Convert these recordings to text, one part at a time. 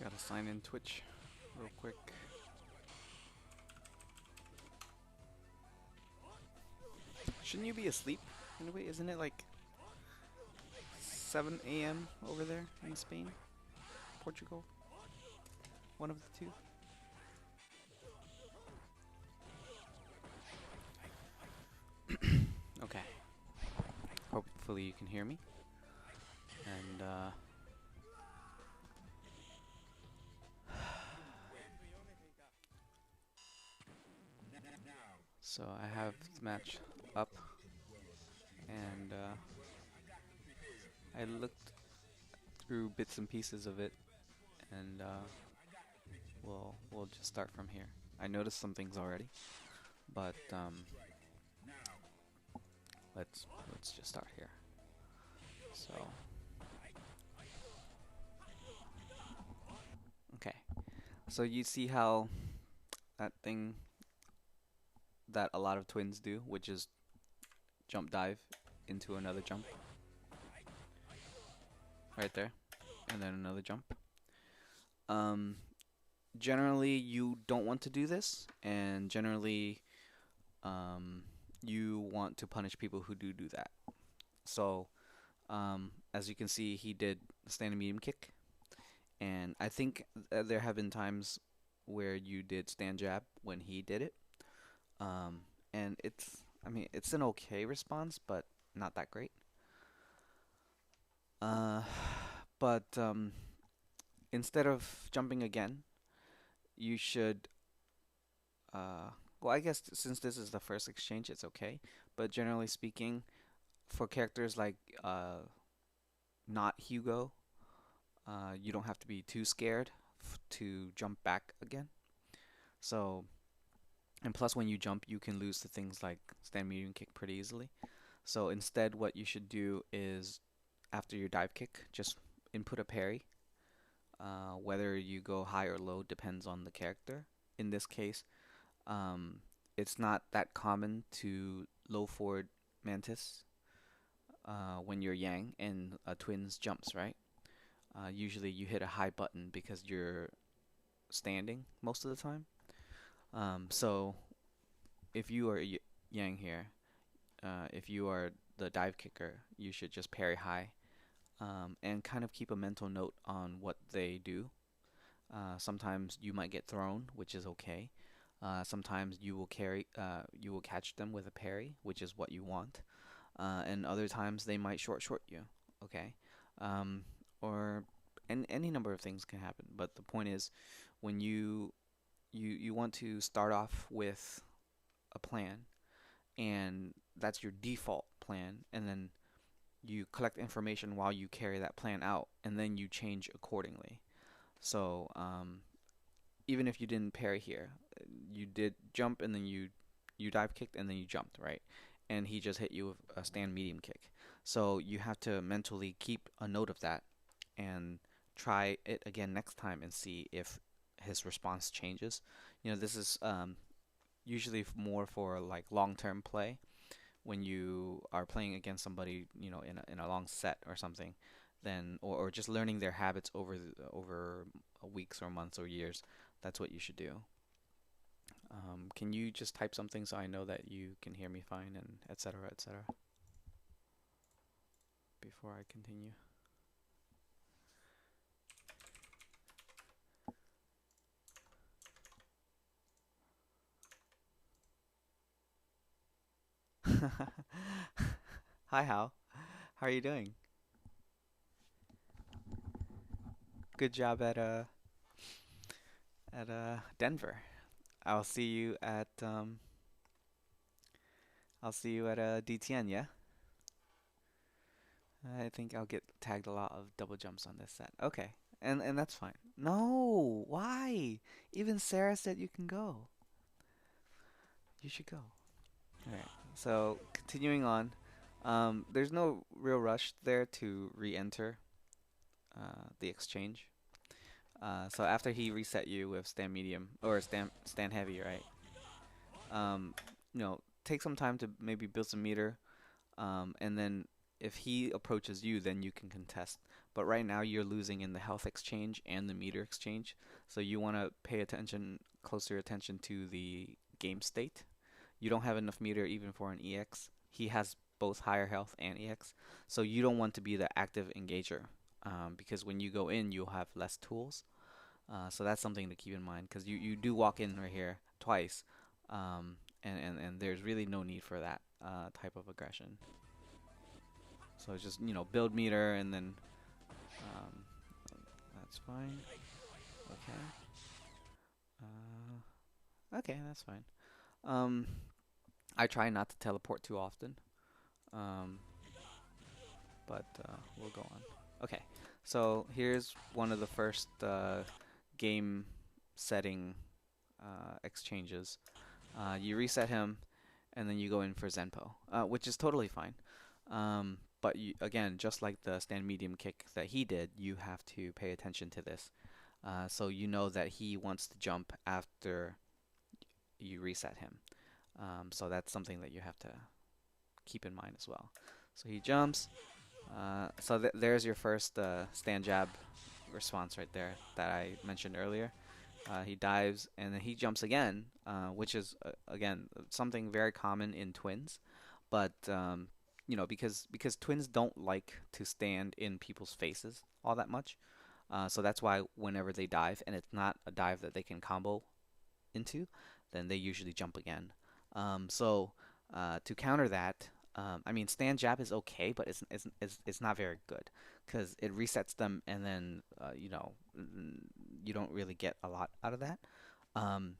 Gotta sign in Twitch real quick. Shouldn't you be asleep? Anyway, isn't it like 7 a.m. over there in Spain? Portugal? One of the two? Okay. Hopefully you can hear me. And, so I have the match up. And, I looked through bits and pieces of it. And, we'll just start from here. I noticed some things already. But, let's just start here. So, okay. So you see how that thing that a lot of twins do, which is jump dive into another jump, right there, and then another jump. Um, Generally, you don't want to do this, and generally, um, you want to punish people who do that. So, as you can see, he did standing medium kick, and I think there have been times where you did stand jab when he did it. Um, and I mean, it's an okay response, but not that great. Uh, but instead of jumping again, you should, well, I guess since this is the first exchange, it's okay. But generally speaking, for characters like not Hugo, you don't have to be too scared to jump back again. So, and plus when you jump, you can lose to things like stand medium kick pretty easily. So instead, what you should do is after your dive kick, just input a parry. Whether you go high or low depends on the character. In this case, um, it's not that common to low forward mantis when you're Yang and a twins jumps, right? Usually you hit a high button because you're standing most of the time. So if you are Yang here, if you are the dive kicker, you should just parry high and kind of keep a mental note on what they do. Sometimes you might get thrown, which is okay. Sometimes you will catch them with a parry, which is what you want. And other times they might short you, okay? Um, or and any number of things can happen. But the point is, when you want to start off with a plan, and that's your default plan, and then you collect information while you carry that plan out, and then you change accordingly. So even if you didn't parry here, you did jump and then you dive kicked and then you jumped, right? And he just hit you with a stand medium kick. So you have to mentally keep a note of that and try it again next time and see if his response changes. You know, this is usually more for like long-term play when you are playing against somebody, you know, in a long set or something, then or just learning their habits over weeks or months or years. That's what you should do. Can you just type something so I know that you can hear me fine and et cetera, before I continue? Hi, Hal. How are you doing? Good job at Denver. I'll see you at I'll see you at DTN, yeah? I think I'll get tagged a lot of double jumps on this set. Okay. And that's fine. No, why? Even Sarah said you can go. You should go. All right. So, continuing on. There's no real rush there to re-enter the exchange. So after he reset you with stand medium or stand heavy, right? Um, take some time to maybe build some meter, and then if he approaches you, then you can contest. but right now you're losing in the health exchange and the meter exchange. So you want to pay attention, closer attention to the game state. You don't have enough meter even for an EX. He has both higher health and EX, so you don't want to be the active engager, because when you go in, you'll have less tools. So that's something to keep in mind because you do walk in right here twice, and there's really no need for that type of aggression. So it's just, build meter and then um, that's fine. Okay. Okay, that's fine. Um, I try not to teleport too often, um, but we'll go on. Okay, so here's one of the first game setting exchanges. You reset him, and then you go in for Zenpo, which is totally fine. But again, just like the stand medium kick that he did, you have to pay attention to this. So you know that he wants to jump after you reset him. So that's something that you have to keep in mind as well. So he jumps. So there's your first stand jab response right there that I mentioned earlier. He dives and then he jumps again, which is again something very common in twins, but because twins don't like to stand in people's faces all that much, so that's why whenever they dive and it's not a dive that they can combo into, then they usually jump again. To counter that, I mean, stand jab is okay, but it's not very good because it resets them, and then you don't really get a lot out of that. Um,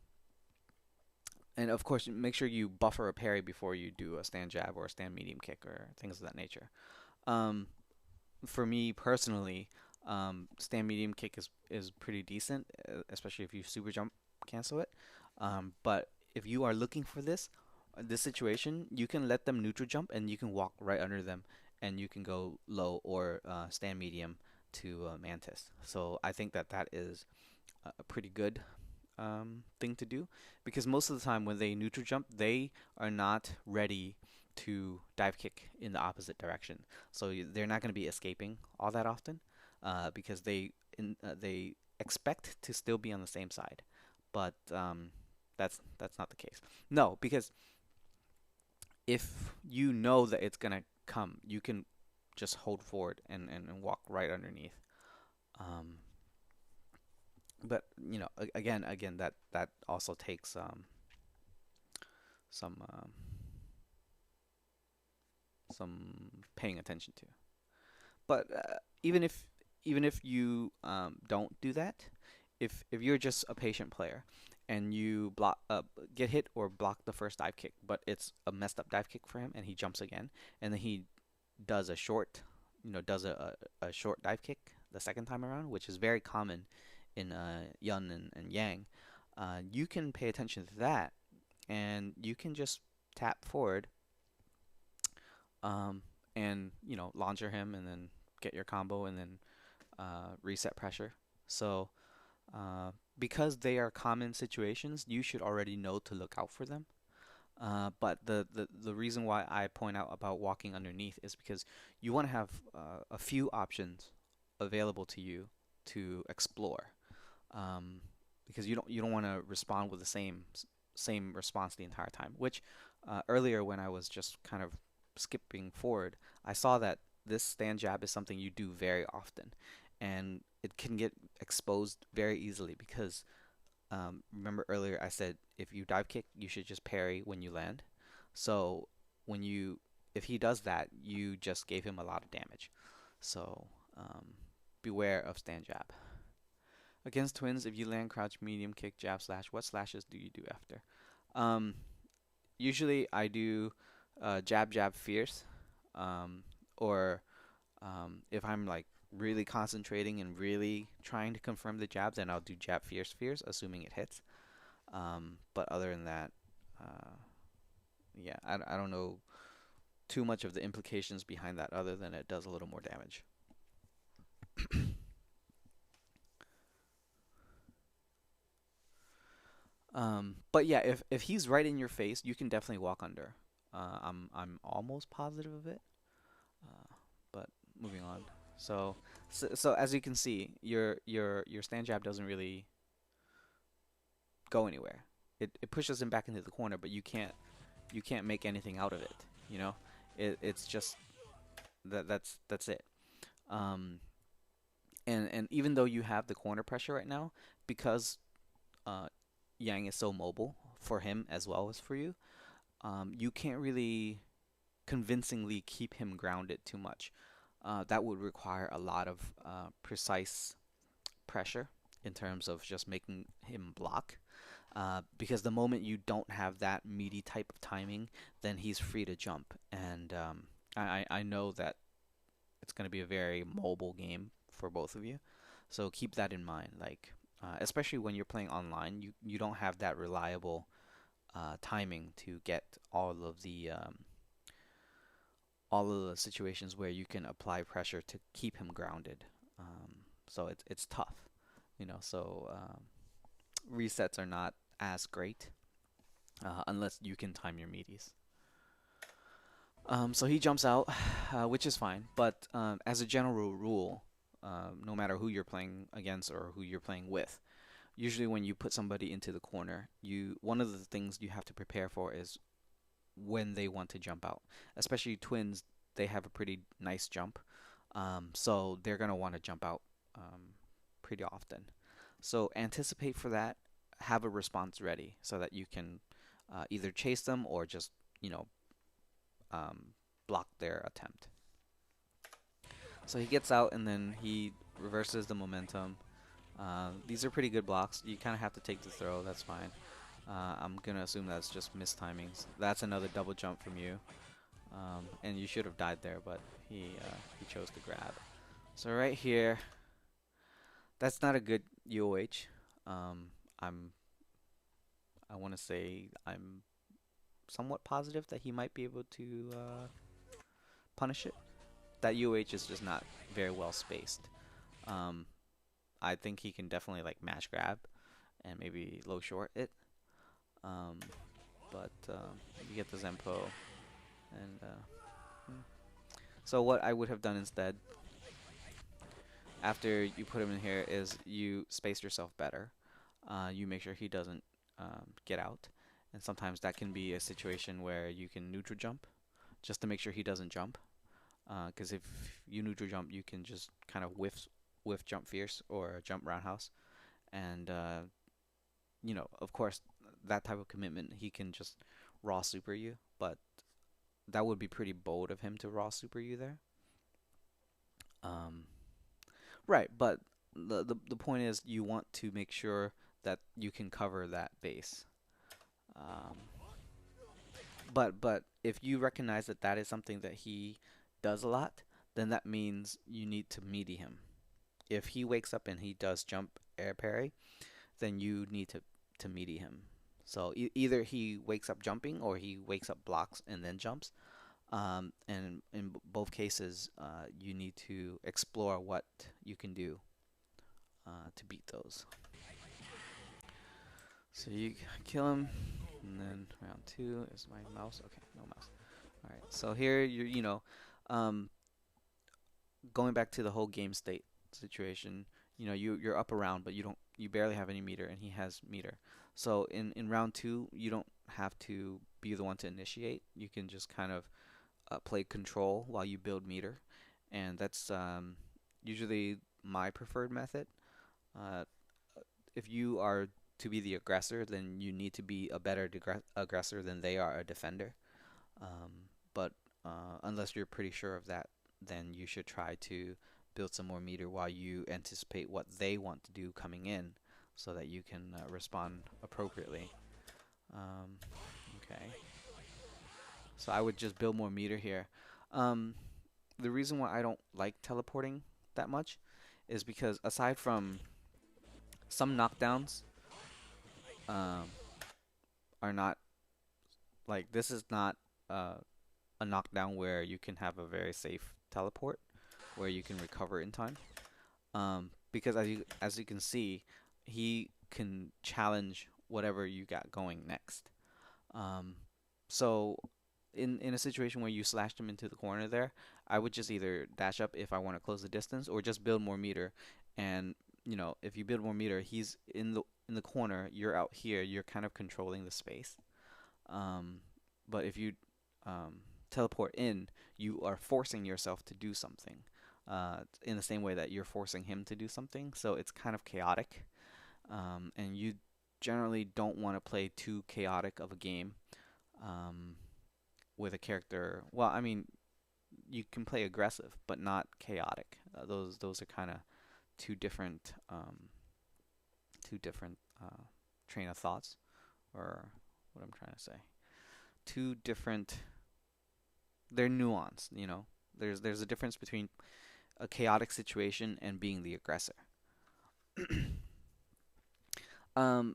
and of course, make sure you buffer a parry before you do a stand jab or a stand medium kick or things of that nature. Um, for me personally, stand medium kick is pretty decent, especially if you super jump cancel it. But if you are looking for this situation, you can let them neutral jump and you can walk right under them, and you can go low or stand medium to Mantis. So I think that that is a pretty good thing to do, because most of the time when they neutral jump, they are not ready to dive kick in the opposite direction. So they're not going to be escaping all that often, because they expect to still be on the same side, but that's not the case. No, because if you know that it's gonna come, you can just hold forward and walk right underneath. Um, but again, that also takes some some paying attention to. But even if you don't do that, if you're just a patient player and you get hit or block the first dive kick, but it's a messed up dive kick for him, and he jumps again, and then he does a short, does a short dive kick the second time around, which is very common in Yun and Yang. You can pay attention to that, and you can just tap forward, um, and launcher him, and then get your combo, and then reset pressure. So because they are common situations, you should already know to look out for them. But the reason why I point out about walking underneath is because you want to have a few options available to you to explore, um, because you don't want to respond with the same response the entire time. Which earlier when I was just kind of skipping forward, I saw that this stand jab is something you do very often, and it can get exposed very easily because remember earlier I said if you dive kick, you should just parry when you land. So when you if he does that, you just gave him a lot of damage. So beware of stand jab. Against twins, if you land crouch, medium kick, jab, slash, what slashes do you do after? Um, Usually I do jab, jab, fierce, um, or if I'm like really concentrating and really trying to confirm the jab, then I'll do jab, fierce, fierce, assuming it hits. But other than that, uh, yeah, I don't know too much of the implications behind that other than it does a little more damage. But yeah, if he's right in your face, you can definitely walk under. I'm almost positive of it. But moving on. So, so as you can see, your stand jab doesn't really go anywhere. It pushes him back into the corner, but you can't make anything out of it. You know, it's just that's it. Um, and even though you have the corner pressure right now, because uh, Yang is so mobile for him as well as for you, you can't really convincingly keep him grounded too much. That would require a lot of precise pressure in terms of just making him block. Because the moment you don't have that meaty type of timing, then he's free to jump. And I know that it's going to be a very mobile game for both of you. So keep that in mind. Like, especially when you're playing online, you don't have that reliable timing to get all of the situations where you can apply pressure to keep him grounded. So it's tough, you know. So resets are not as great unless you can time your meaties. So he jumps out, which is fine. But as a general rule, no matter who you're playing against or who you're playing with, usually when you put somebody into the corner, you one of the things you have to prepare for is when they want to jump out. Especially twins, they have a pretty nice jump, so they're gonna want to jump out pretty often. So anticipate for that. Have a response ready so that you can either chase them or just you know um, block their attempt. So he gets out and then he reverses the momentum. These are pretty good blocks. You kind of have to take the throw. That's fine. I'm gonna assume that's just missed timings. That's another double jump from you, and you should have died there, but he chose to grab. So right here, that's not a good UOH. I'm I want to say I'm somewhat positive that he might be able to punish it. That UOH is just not very well spaced. Um, I think he can definitely like mash grab and maybe low short it. Um, but you get the Zempo and hmm. So what I would have done instead after you put him in here is you space yourself better. You make sure he doesn't get out, and sometimes that can be a situation where you can neutral jump just to make sure he doesn't jump. Because if you neutral jump, you can just kind of whiff jump fierce or jump roundhouse, and of course, that type of commitment he can just raw super you, but that would be pretty bold of him to raw super you there. Um, right, but the point is you want to make sure that you can cover that base. Um, but if you recognize that that is something that he does a lot, then that means you need to meaty him. If he wakes up and he does jump air parry, then you need to meaty him. So either he wakes up jumping or he wakes up blocks and then jumps. And in both cases, you need to explore what you can do to beat those. So you kill him, and then round two is my mouse. Okay, no mouse. All right. So here um, going back to the whole game state situation, you're up around, but you barely have any meter, and he has meter. So in round two, you don't have to be the one to initiate. You can just kind of play control while you build meter, and that's usually my preferred method. Uh, if you are to be the aggressor, then you need to be a better aggressor than they are a defender. But unless you're pretty sure of that, then you should try to build some more meter while you anticipate what they want to do coming in so that you can respond appropriately. Um, okay, so I would just build more meter here. Um, the reason why I don't like teleporting that much is because aside from some knockdowns, um, are not like this is not uh, a knockdown where you can have a very safe teleport where you can recover in time. Because as you can see, he can challenge whatever you got going next. Um, so in a situation where you slashed him into the corner there, I would just either dash up if I want to close the distance, or just build more meter. And if you build more meter, he's in the corner, you're out here, you're kind of controlling the space. Um, but if you teleport in, you are forcing yourself to do something. In the same way that you're forcing him to do something, so it's kind of chaotic. And you generally don't want to play too chaotic of a game. Um, with a character. Well, I mean, you can play aggressive, but not chaotic. Those are kind of two different two different train of thoughts, or what I'm trying to say. Two different. They're nuanced. There's a difference between a chaotic situation and being the aggressor. The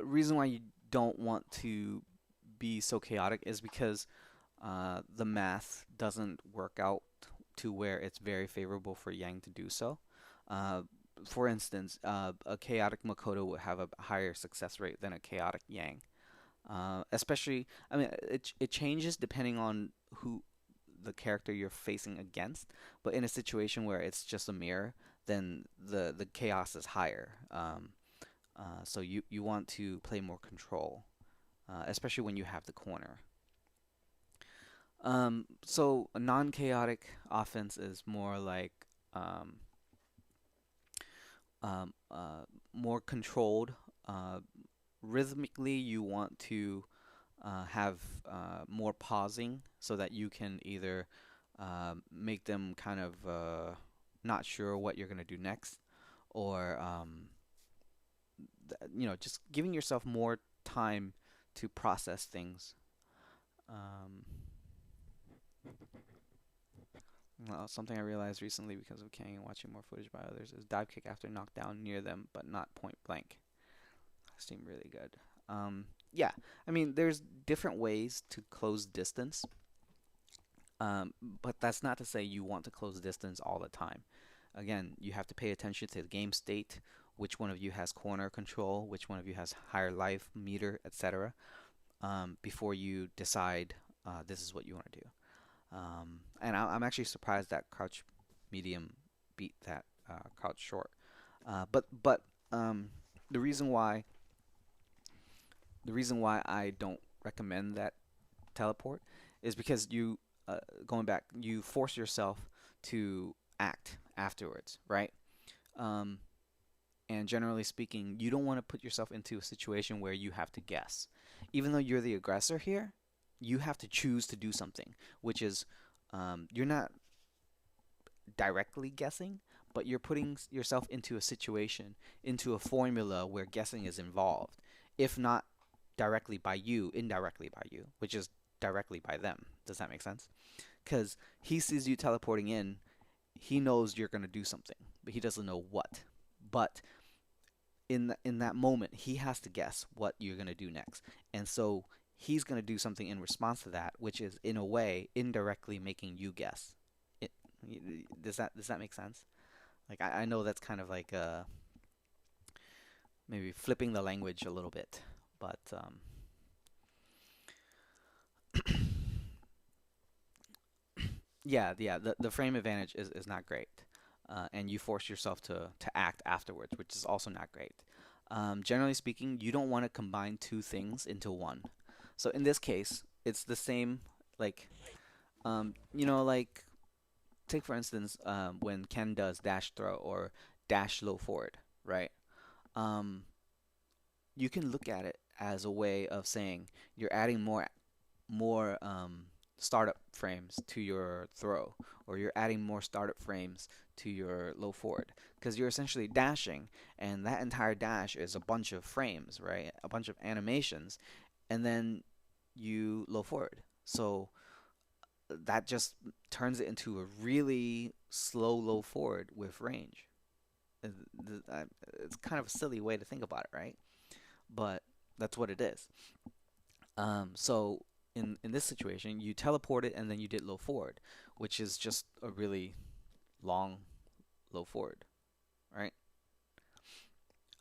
reason why you don't want to be so chaotic is because the math doesn't work out to where it's very favorable for Yang to do so. Uh, for instance, a chaotic Makoto would have a higher success rate than a chaotic Yang. Especially, I mean, it changes depending on who the character you're facing against. But in a situation where it's just a mirror, then the chaos is higher. So you want to play more control, especially when you have the corner. So a non-chaotic offense is more like um, more controlled. Uh, Rhythmically, you want to have more pausing so that you can either make them kind of not sure what you're gonna do next, or just giving yourself more time to process things. Um, Well, something I realized recently because of Kang and watching more footage by others is dive kick after knockdown near them, but not point blank. Seemed really good. Yeah, I mean, there's different ways to close distance, but that's not to say you want to close distance all the time. Again, you have to pay attention to the game state, which one of you has corner control, which one of you has higher life meter, etc., before you decide this is what you want to do. And I'm actually surprised that Crouch Medium beat that Crouch Short. But the reason why the reason why I don't recommend that teleport is because going back, you force yourself to act afterwards, right? Um, and generally speaking, you don't want to put yourself into a situation where you have to guess. Even though you're the aggressor here, you have to choose to do something, which is you're not directly guessing, but you're putting yourself into a situation, into a formula where guessing is involved. If not directly by you, indirectly by you, which is directly by them. Does that make sense? Because he sees you teleporting in, he knows you're going to do something, but he doesn't know what. But in that moment, he has to guess what you're going to do next. And so he's going to do something in response to that, which is in a way indirectly making you guess. It, does that make sense? Like I know that's kind of like maybe flipping the language a little bit, but yeah, the frame advantage is not great, and you force yourself to act afterwards, which is also not great. Generally speaking, you don't want to combine two things into one. So in this case, it's the same, like like take for instance when Ken does dash throw or dash low forward, right? Um, you can look at it as a way of saying you're adding more startup frames to your throw, or you're adding more startup frames to your low forward, because you're essentially dashing, and that entire dash is a bunch of frames, right? A bunch of animations, and then you low forward. So that just turns it into a really slow low forward with range. It's kind of a silly way to think about it, right? But that's what it is. So in this situation, you teleported and then you did low forward, which is just a really long low forward, right?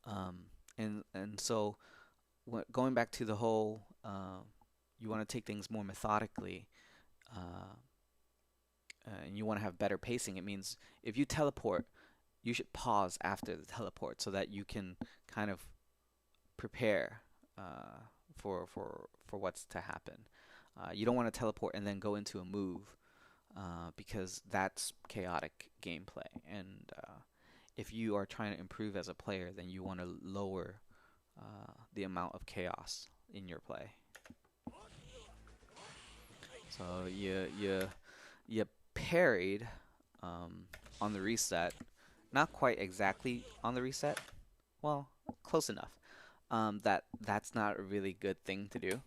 Um, and so going back to the whole you want to take things more methodically, uh, and you want to have better pacing, it means if you teleport, you should pause after the teleport so that you can kind of prepare for what's to happen. You don't want to teleport and then go into a move because that's chaotic gameplay. And if you are trying to improve as a player, then you want to lower the amount of chaos in your play. So you parried on the reset, not quite exactly on the reset. Well, close enough. That's not a really good thing to do.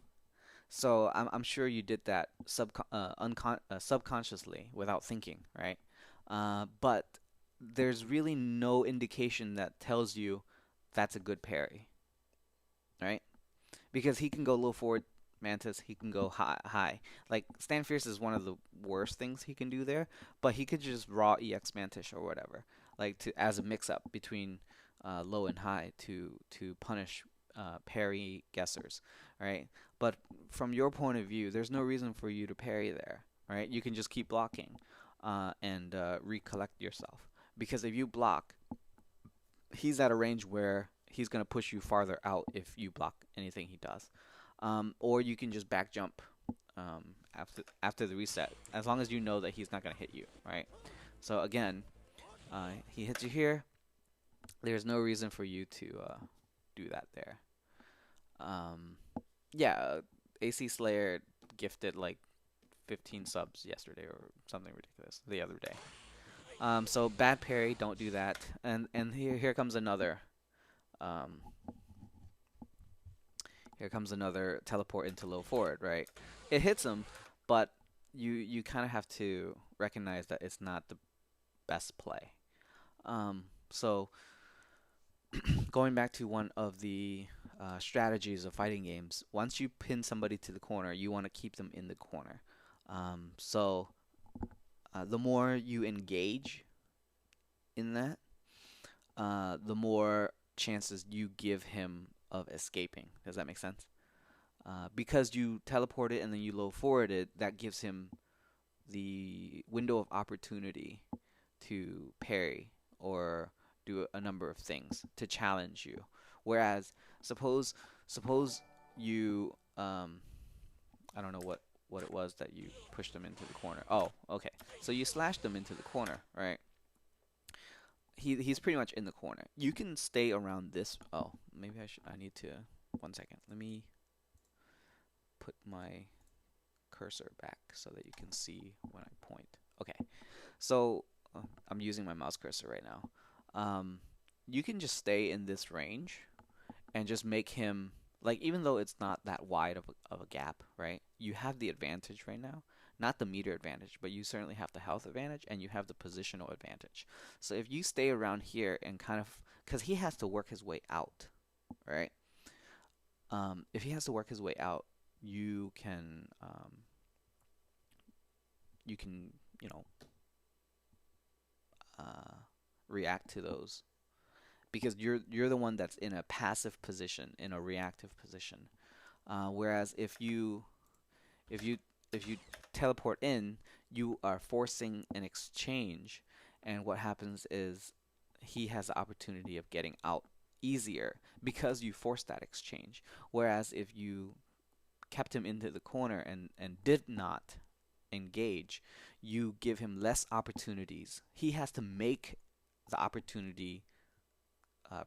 So I'm sure you did that subconsciously without thinking, right? But there's really no indication that tells you that's a good parry, right? Because he can go low forward Mantis, he can go high. Like Stand Fierce is one of the worst things he can do there, but he could just raw EX Mantis or whatever, like to as a mix up between low and high to punish parry guessers, right? But from your point of view, there's no reason for you to parry there, right? You can just keep blocking and recollect yourself because if you block, he's at a range where he's going to push you farther out if you block anything he does. Or you can just back jump after the reset, as long as you know that he's not going to hit you, right? So again, he hits you here. There's no reason for you to do that there. Um, yeah, AC Slayer gifted like 15 subs yesterday or something ridiculous the other day. So bad parry, don't do that. And here comes another. Um, Here comes another teleport into low forward, right? It hits him, but you kind of have to recognize that it's not the best play. So going back to one of the strategies of fighting games, once you pin somebody to the corner, you want to keep them in the corner. The more you engage in that, the more chances you give him of escaping. Does that make sense? Because you teleported and then you low forwarded, that gives him the window of opportunity to parry or do a number of things to challenge you. Whereas suppose you I don't know what it was that you pushed them into the corner. Oh, okay. So you slashed them into the corner, right? He's pretty much in the corner. You can stay around this. Oh, maybe I need to 1 second. Let me put my cursor back so that you can see when I point. Okay, so I'm using my mouse cursor right now. You can just stay in this range and just make him like even though it's not that wide of a gap, right? You have the advantage right now. Not the meter advantage, but you certainly have the health advantage and you have the positional advantage. So if you stay around here and kind of, because he has to work his way out, right? If he has to work his way out, you can you can you know uh, react to those because you're the one that's in a passive position, in a reactive position. Whereas if you if you teleport in, you are forcing an exchange, and what happens is he has the opportunity of getting out easier because you forced that exchange. Whereas if you kept him into the corner and did not engage, you give him less opportunities. He has to make the opportunity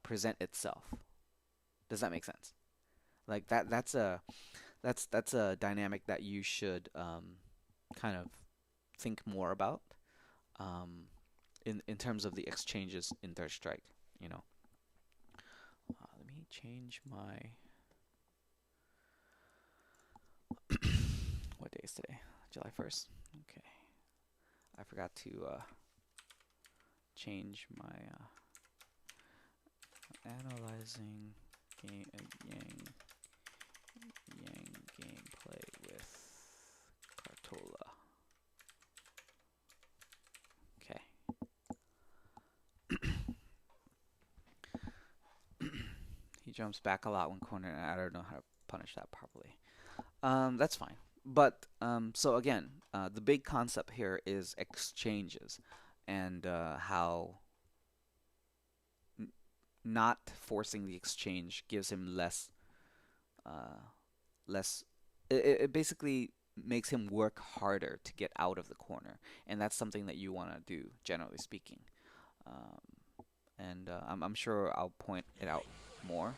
present itself. Does that make sense? Like that's a dynamic that you should kind of think more about in terms of the exchanges in Third Strike. You know, let me change my what day is today? July 1st. Okay, I forgot to change my analyzing game Yang gameplay with Cartola. Okay. He jumps back a lot when cornered, and I don't know how to punish that properly. That's fine. But so again, the big concept here is exchanges and how n not forcing the exchange gives him uh, less. It basically makes him work harder to get out of the corner, and that's something that you want to do, generally speaking. Um, and I'm sure I'll point it out more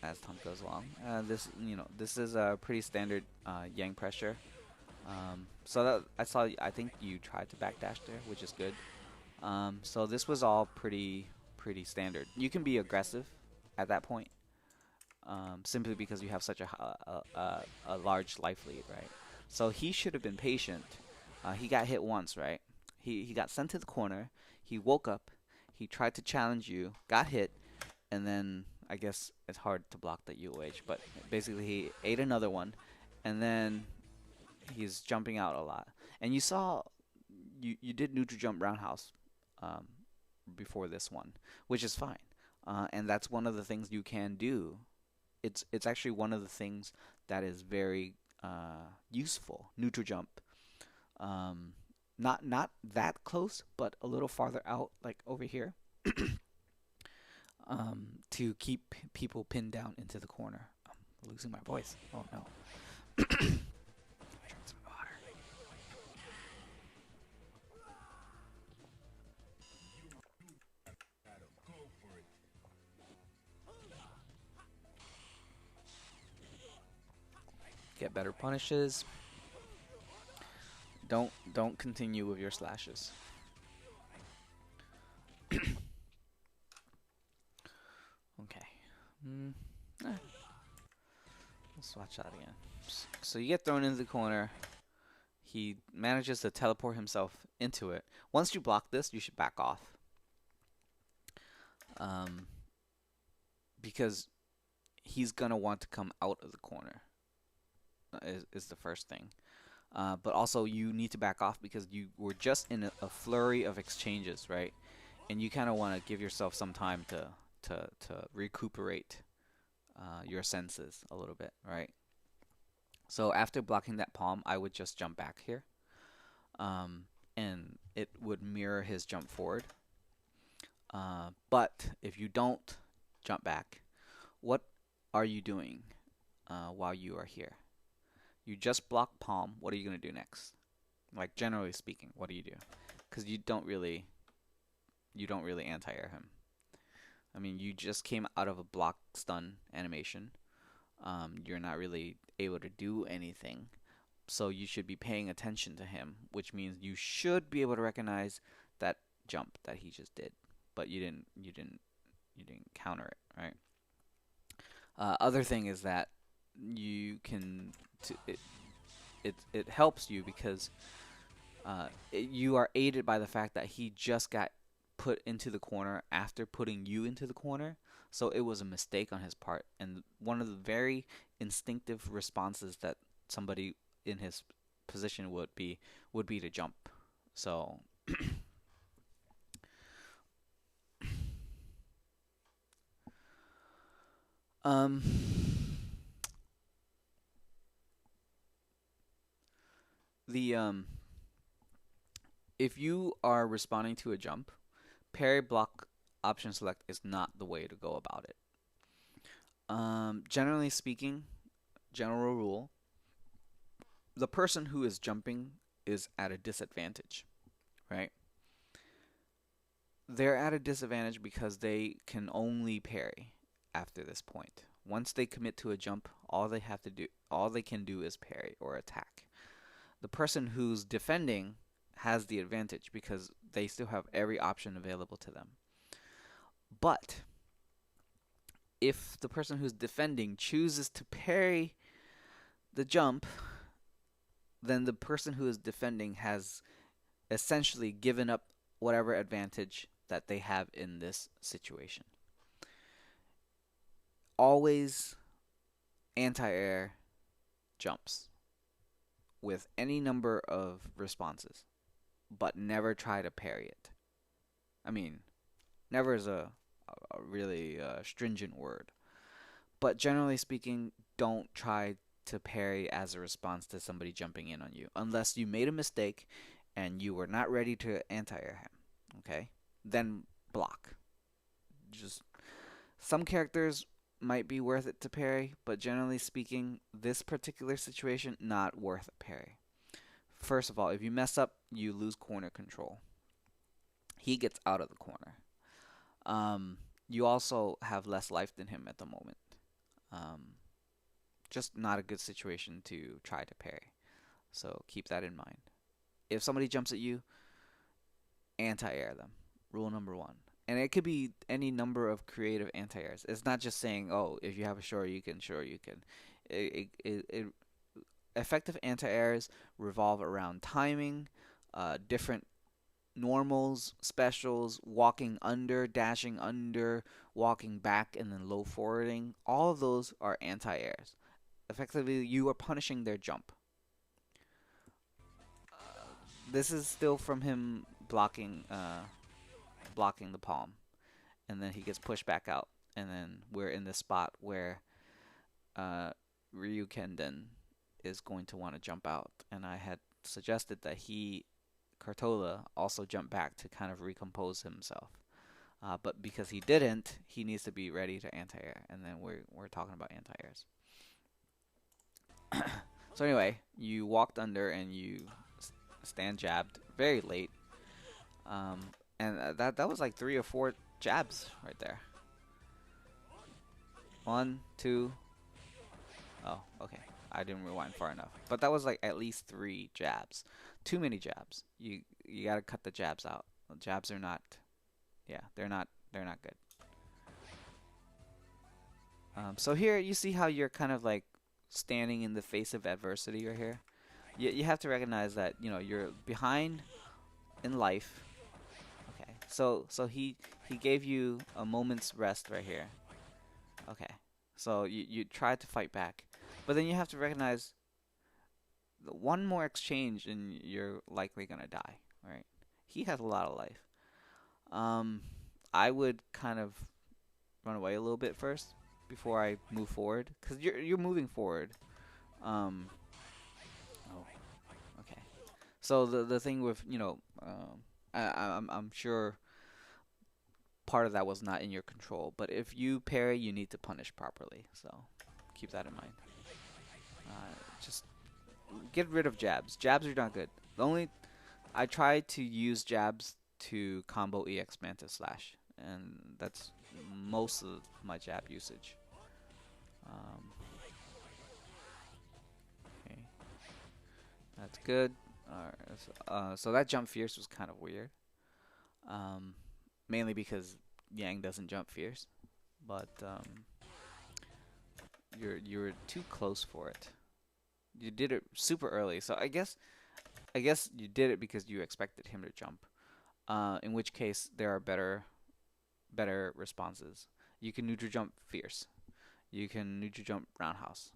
as time goes along. This is a pretty standard yang pressure. So that I think you tried to backdash there, which is good. So this was all pretty standard. You can be aggressive at that point, simply because you have such a large life lead, right? So he should have been patient. He got hit once, right? He got sent to the corner. He woke up. He tried to challenge you, got hit, and then I guess it's hard to block the UOH, but basically he ate another one, and then he's jumping out a lot. And you saw you did neutral jump roundhouse um, before this one, which is fine. And that's one of the things you can do. It's actually one of the things that is very useful. Neutral jump, um, not that close, but a little farther out, like over here, to keep people pinned down into the corner. I'm losing my voice. Oh no. Drink some water. Get better punishes. Don't continue with your slashes. Okay. Mm, eh, let's watch that again. So you get thrown into the corner. He manages to teleport himself into it. Once you block this, you should back off. Um, because he's gonna want to come out of the corner. Is the first thing. But also you need to back off because you were just in a flurry of exchanges, right? And you kind of want to give yourself some time to recuperate your senses a little bit, right? So after blocking that palm, I would just jump back here, and it would mirror his jump forward. But if you don't jump back, what are you doing while you are here? You just block palm. What are you gonna do next? Like generally speaking, what do you do? Because you don't really anti-air him. I mean, you just came out of a block stun animation. You're not really able to do anything, so you should be paying attention to him, which means you should be able to recognize that jump that he just did, but you didn't counter it, right? Other thing is that you can it helps you because you are aided by the fact that he just got put into the corner after putting you into the corner. So it was a mistake on his part. And one of the very instinctive responses that somebody in his position would be to jump. So um the if you are responding to a jump, parry block option select is not the way to go about it. Generally speaking, general rule, the person who is jumping is at a disadvantage, right? They're at a disadvantage because they can only parry after this point. Once they commit to a jump, all they can do is parry or attack. The person who's defending has the advantage because they still have every option available to them. But if the person who's defending chooses to parry the jump, then the person who is defending has essentially given up whatever advantage that they have in this situation. Always anti-air jumps with any number of responses, but never try to parry it. I mean, never is a really stringent word, but generally speaking, don't try to parry as a response to somebody jumping in on you, unless you made a mistake and you were not ready to anti-air him. Okay? Then block. Just some characters might be worth it to parry, but generally speaking, this particular situation not worth a parry. First of all, if you mess up, you lose corner control. He gets out of the corner. You also have less life than him at the moment. Um, just not a good situation to try to parry. So keep that in mind. If somebody jumps at you, anti-air them. Rule number one. And it could be any number of creative anti-airs. It's not just saying, oh, if you have a sure you can, sure you can. Effective anti-airs revolve around timing, different normals, specials, walking under, dashing under, walking back, and then low forwarding. All of those are anti-airs. Effectively, you are punishing their jump. This is still from him blocking the palm, and then he gets pushed back out, and then we're in the spot where uh, Ryu Kenden is going to want to jump out, and I had suggested that Cartola also jump back to kind of recompose himself. But because he didn't, he needs to be ready to anti-air, and then we're talking about anti-airs. So anyway, you walked under and you stand jabbed very late, um, and that was like 3 or 4 jabs right there. One, two. Oh, okay. I didn't rewind far enough, but that was like at least 3 jabs. Too many jabs. You gotta cut the jabs out. The jabs are not. Yeah, they're not good. So here you see how you're kind of like standing in the face of adversity right here. You have to recognize that you're behind in life. Okay, so he gave you a moment's rest right here. Okay, so you tried to fight back, but then you have to recognize one more exchange and you're likely gonna die. Right? He has a lot of life. Um, I would kind of run away a little bit first before I move forward, because you're moving forward. Um, oh, okay. So the thing with I'm sure part of that was not in your control, but if you parry, you need to punish properly. So keep that in mind. Just get rid of jabs. Jabs are not good. The only I try to use jabs to combo EX Mantis Slash, and that's most of my jab usage. Um, okay, that's good. Alright, so that jump fierce was kind of weird. Um, Mainly because Yang doesn't jump fierce, but you're too close for it. You did it super early, so I guess you did it because you expected him to jump. In which case there are better responses. You can neutral jump fierce. You can neutral jump roundhouse.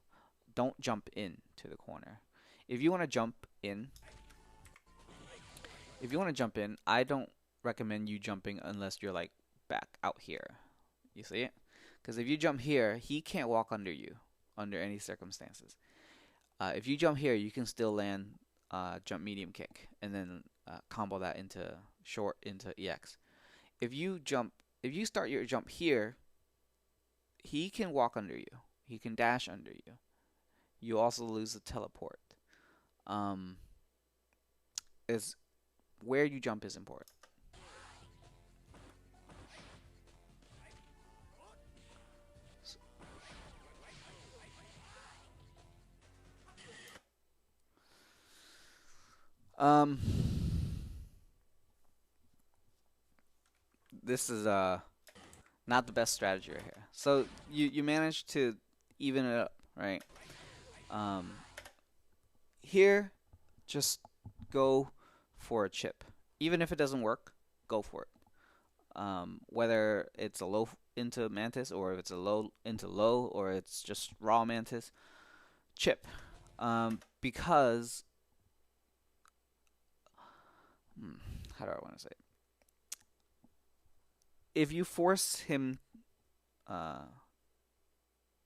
Don't jump in to the corner. If you want to jump in, I don't recommend you jumping unless you're like back out here. You see it? Because if you jump here, he can't walk under you under any circumstances. If you jump here, you can still land jump medium kick and then combo that into short into EX. If you jump, if you start your jump here, he can walk under you. He can dash under you. You also lose the teleport. Um, is where you jump is important. Um, this is not the best strategy right here. So you managed to even it up, right? Um, Here, just go for a chip. Even if it doesn't work, go for it. Whether it's a low into Mantis or if it's a low into low or it's just raw Mantis, chip. Because how do I want to say it? If you force him, uh,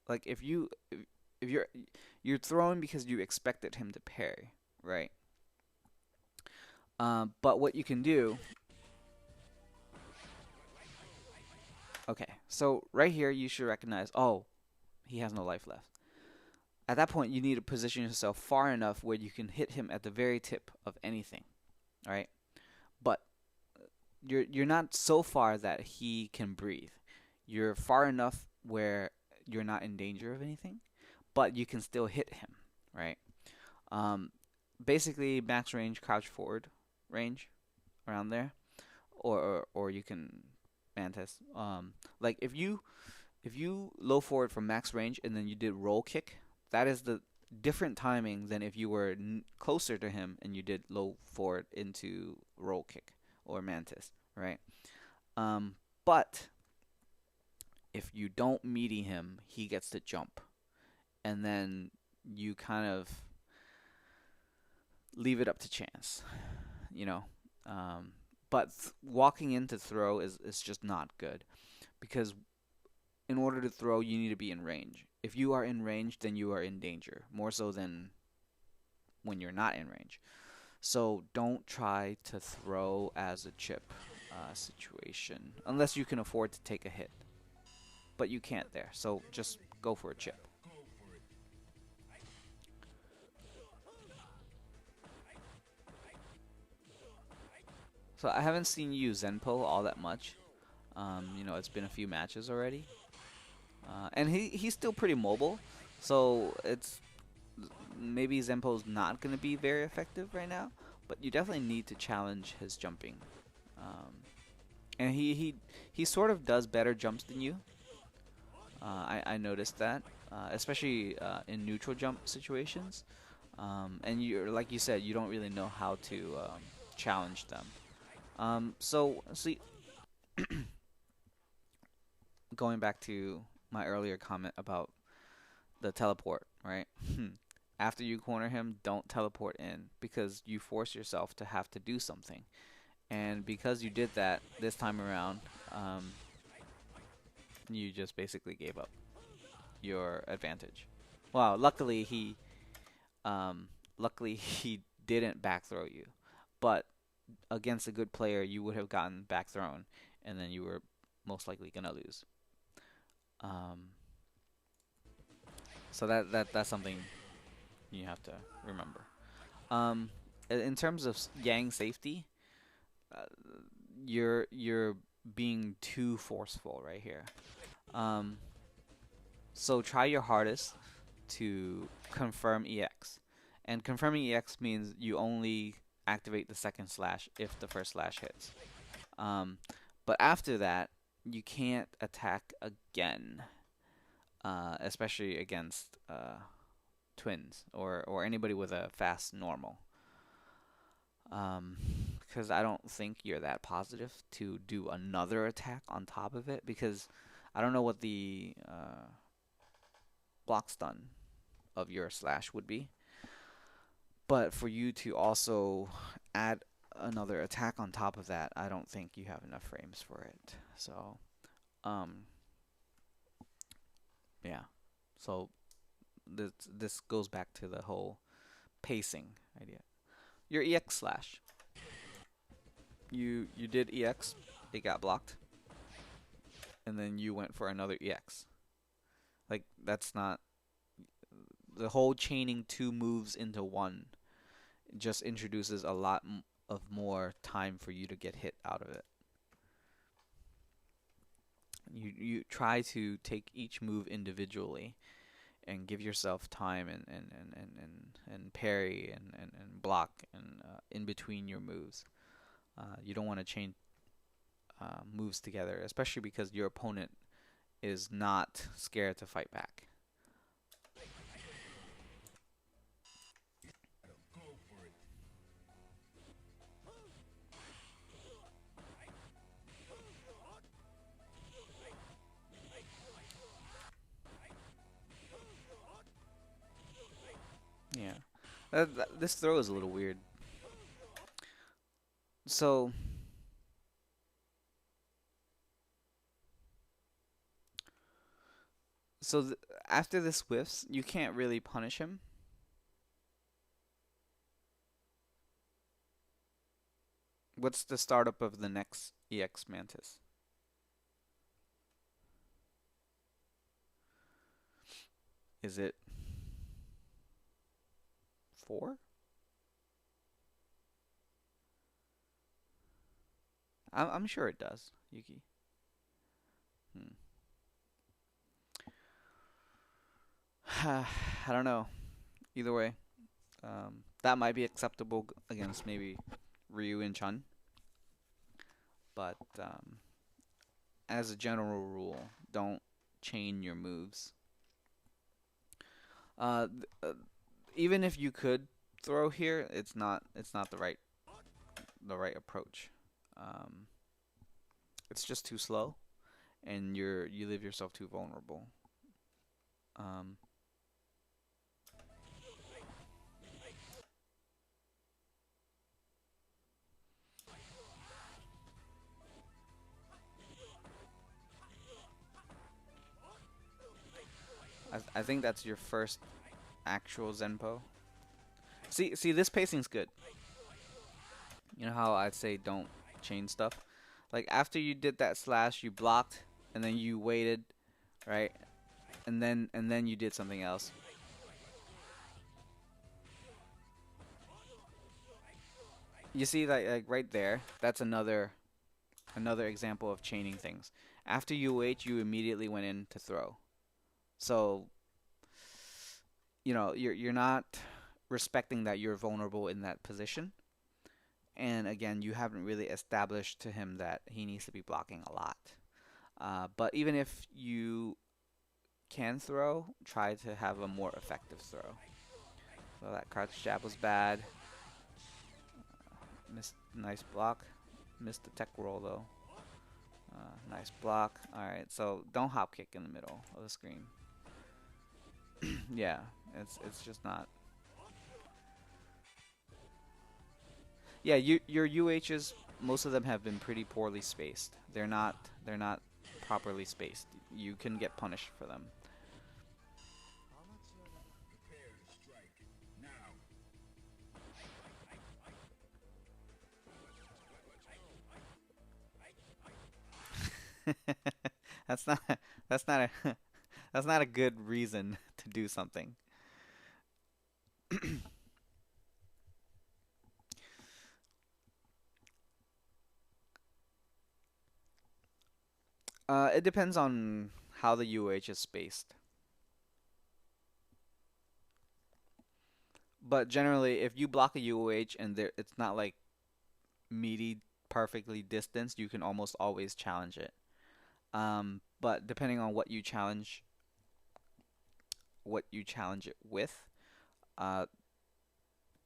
like if you if you're throwing because you expected him to parry, right? But what you can do, okay, so right here you should recognize, oh, he has no life left. At that point, you need to position yourself far enough where you can hit him at the very tip of anything, all right? But you're not so far that he can breathe. You're far enough where you're not in danger of anything, but you can still hit him, right? Um, Basically max range, crouch forward range around there, or you can mantis. Like if you low forward from max range and then you did roll kick, that is the different timing than if you were closer to him and you did low forward into roll kick or mantis, right? Um, but if you don't meaty him, he gets to jump, and then you kind of leave it up to chance, you know. Um, but walking in to throw is just not good because in order to throw, you need to be in range. If you are in range, then you are in danger, more so than when you're not in range. So don't try to throw as a chip situation unless you can afford to take a hit, but you can't there. So just go for a chip. So I haven't seen you Zenpo all that much. It's been a few matches already, and he's still pretty mobile. So it's maybe Zenpo's not going to be very effective right now, but you definitely need to challenge his jumping. Um, and he sort of does better jumps than you. I noticed that, especially in neutral jump situations. And you, like you said, you don't really know how to challenge them. So see, going back to my earlier comment about the teleport, right? After you corner him, don't teleport in because you force yourself to have to do something. And because you did that this time around, um, you just basically gave up your advantage. Well, um, luckily he didn't back throw you, but against a good player, you would have gotten back thrown, and then you were most likely gonna lose. Um, so that's something you have to remember. Um, in terms of Yang safety, uh, you're being too forceful right here. Um, so try your hardest to confirm EX. And confirming EX means you only activate the second slash if the first slash hits. Um, but after that, you can't attack again, especially against twins or anybody with a fast normal. Um, because I don't think you're that positive to do another attack on top of it because I don't know what the block stun of your slash would be. But for you to also add another attack on top of that, I don't think you have enough frames for it. So, um, yeah. So this goes back to the whole pacing idea. Your EX slash. You did EX, it got blocked, and then you went for another EX. Like that's not the whole chaining two moves into one just introduces a lot of more time for you to get hit out of it. You try to take each move individually and give yourself time and parry and block and in between your moves. You don't want to chain moves together, especially because your opponent is not scared to fight back. Yeah, this throw is a little weird. So So after this whiffs, you can't really punish him. What's the startup of the next EX Mantis? Is it 4? I'm sure it does, Yuki. Hmm. I don't know. Either way, that might be acceptable against maybe Ryu and Chun, but as a general rule, don't chain your moves. Uh, th- uh, Even if you could throw here, it's not the right approach. Um, it's just too slow, and you leave yourself too vulnerable. Um, I think that's your first actual Zenpo. See, this pacing's good. You know how I'd say don't chain stuff? Like after you did that slash, you blocked, and then you waited, right? And then you did something else. You see, like right there, that's another example of chaining things. After you wait, you immediately went in to throw. So, you're not respecting that you're vulnerable in that position. And again, you haven't really established to him that he needs to be blocking a lot. But even if you can throw, try to have a more effective throw. So that crouch jab was bad. Missed nice block. Missed the tech roll though. Nice block. All right, so don't hop kick in the middle of the screen. Yeah, it's just not. Yeah, your UHs, most of them have been pretty poorly spaced. They're not properly spaced. You can get punished for them. That's not that's not a that's not a good reason to do something. It depends on how the UH is spaced. But generally, if you block a UH and it's not like meaty, perfectly distanced, you can almost always challenge it. But depending on what you challenge it with, uh,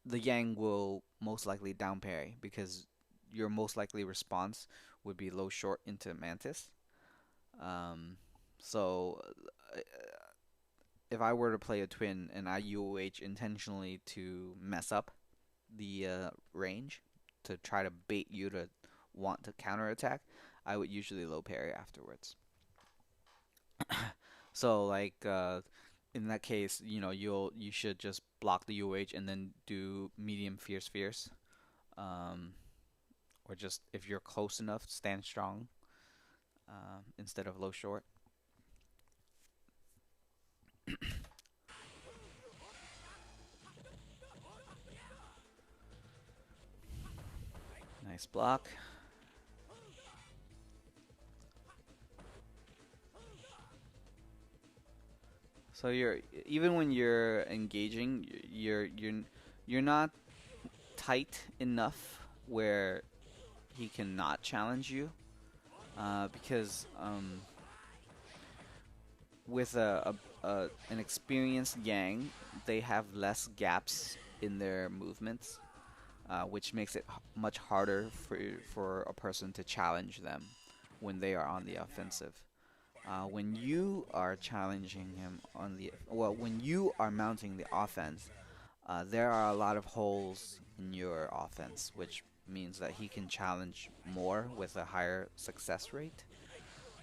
the Yang will most likely down parry because your most likely response would be low short into Mantis. Um, so uh, if I were to play a twin and I UOH intentionally to mess up the range to try to bait you to want to counterattack, I would usually low parry afterwards. So like in that case, you should just block the UH and then do medium fierce fierce. Um, or just if you're close enough, stand strong instead of low short. Nice block. So you're even when you're engaging, you're not tight enough where he cannot challenge you. Because with an experienced Yang, they have less gaps in their movements, which makes it much harder for a person to challenge them when they are on the offensive. When you are challenging him when you are mounting the offense, there are a lot of holes in your offense, which means that he can challenge more with a higher success rate.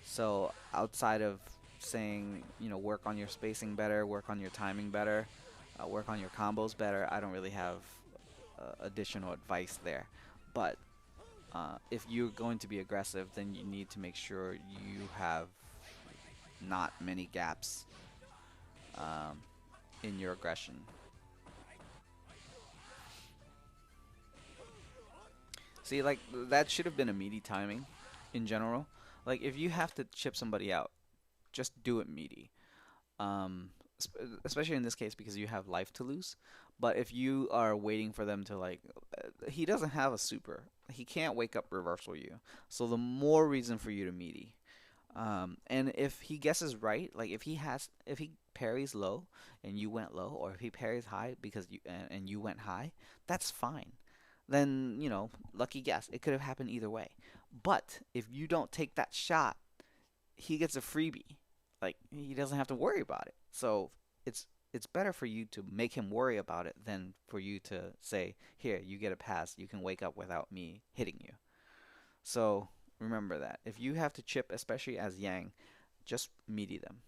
So outside of saying, work on your spacing better, work on your timing better, work on your combos better. I don't really have additional advice there. But if you're going to be aggressive, then you need to make sure you have not many gaps um, in your aggression. See, like that should have been a meaty timing in general. Like if you have to chip somebody out, just do it meaty. Especially in this case because you have life to lose. But if you are waiting for them to he doesn't have a super. He can't wake up reversal you. So the more reason for you to meaty. And if he guesses right, like if he parries low and you went low, or if he parries high because and you went high, that's fine. Then, lucky guess. It could have happened either way. But if you don't take that shot, he gets a freebie. Like he doesn't have to worry about it. So it's better for you to make him worry about it than for you to say, "Here, you get a pass. You can wake up without me hitting you." So remember that. If you have to chip, especially as Yang, just meaty them.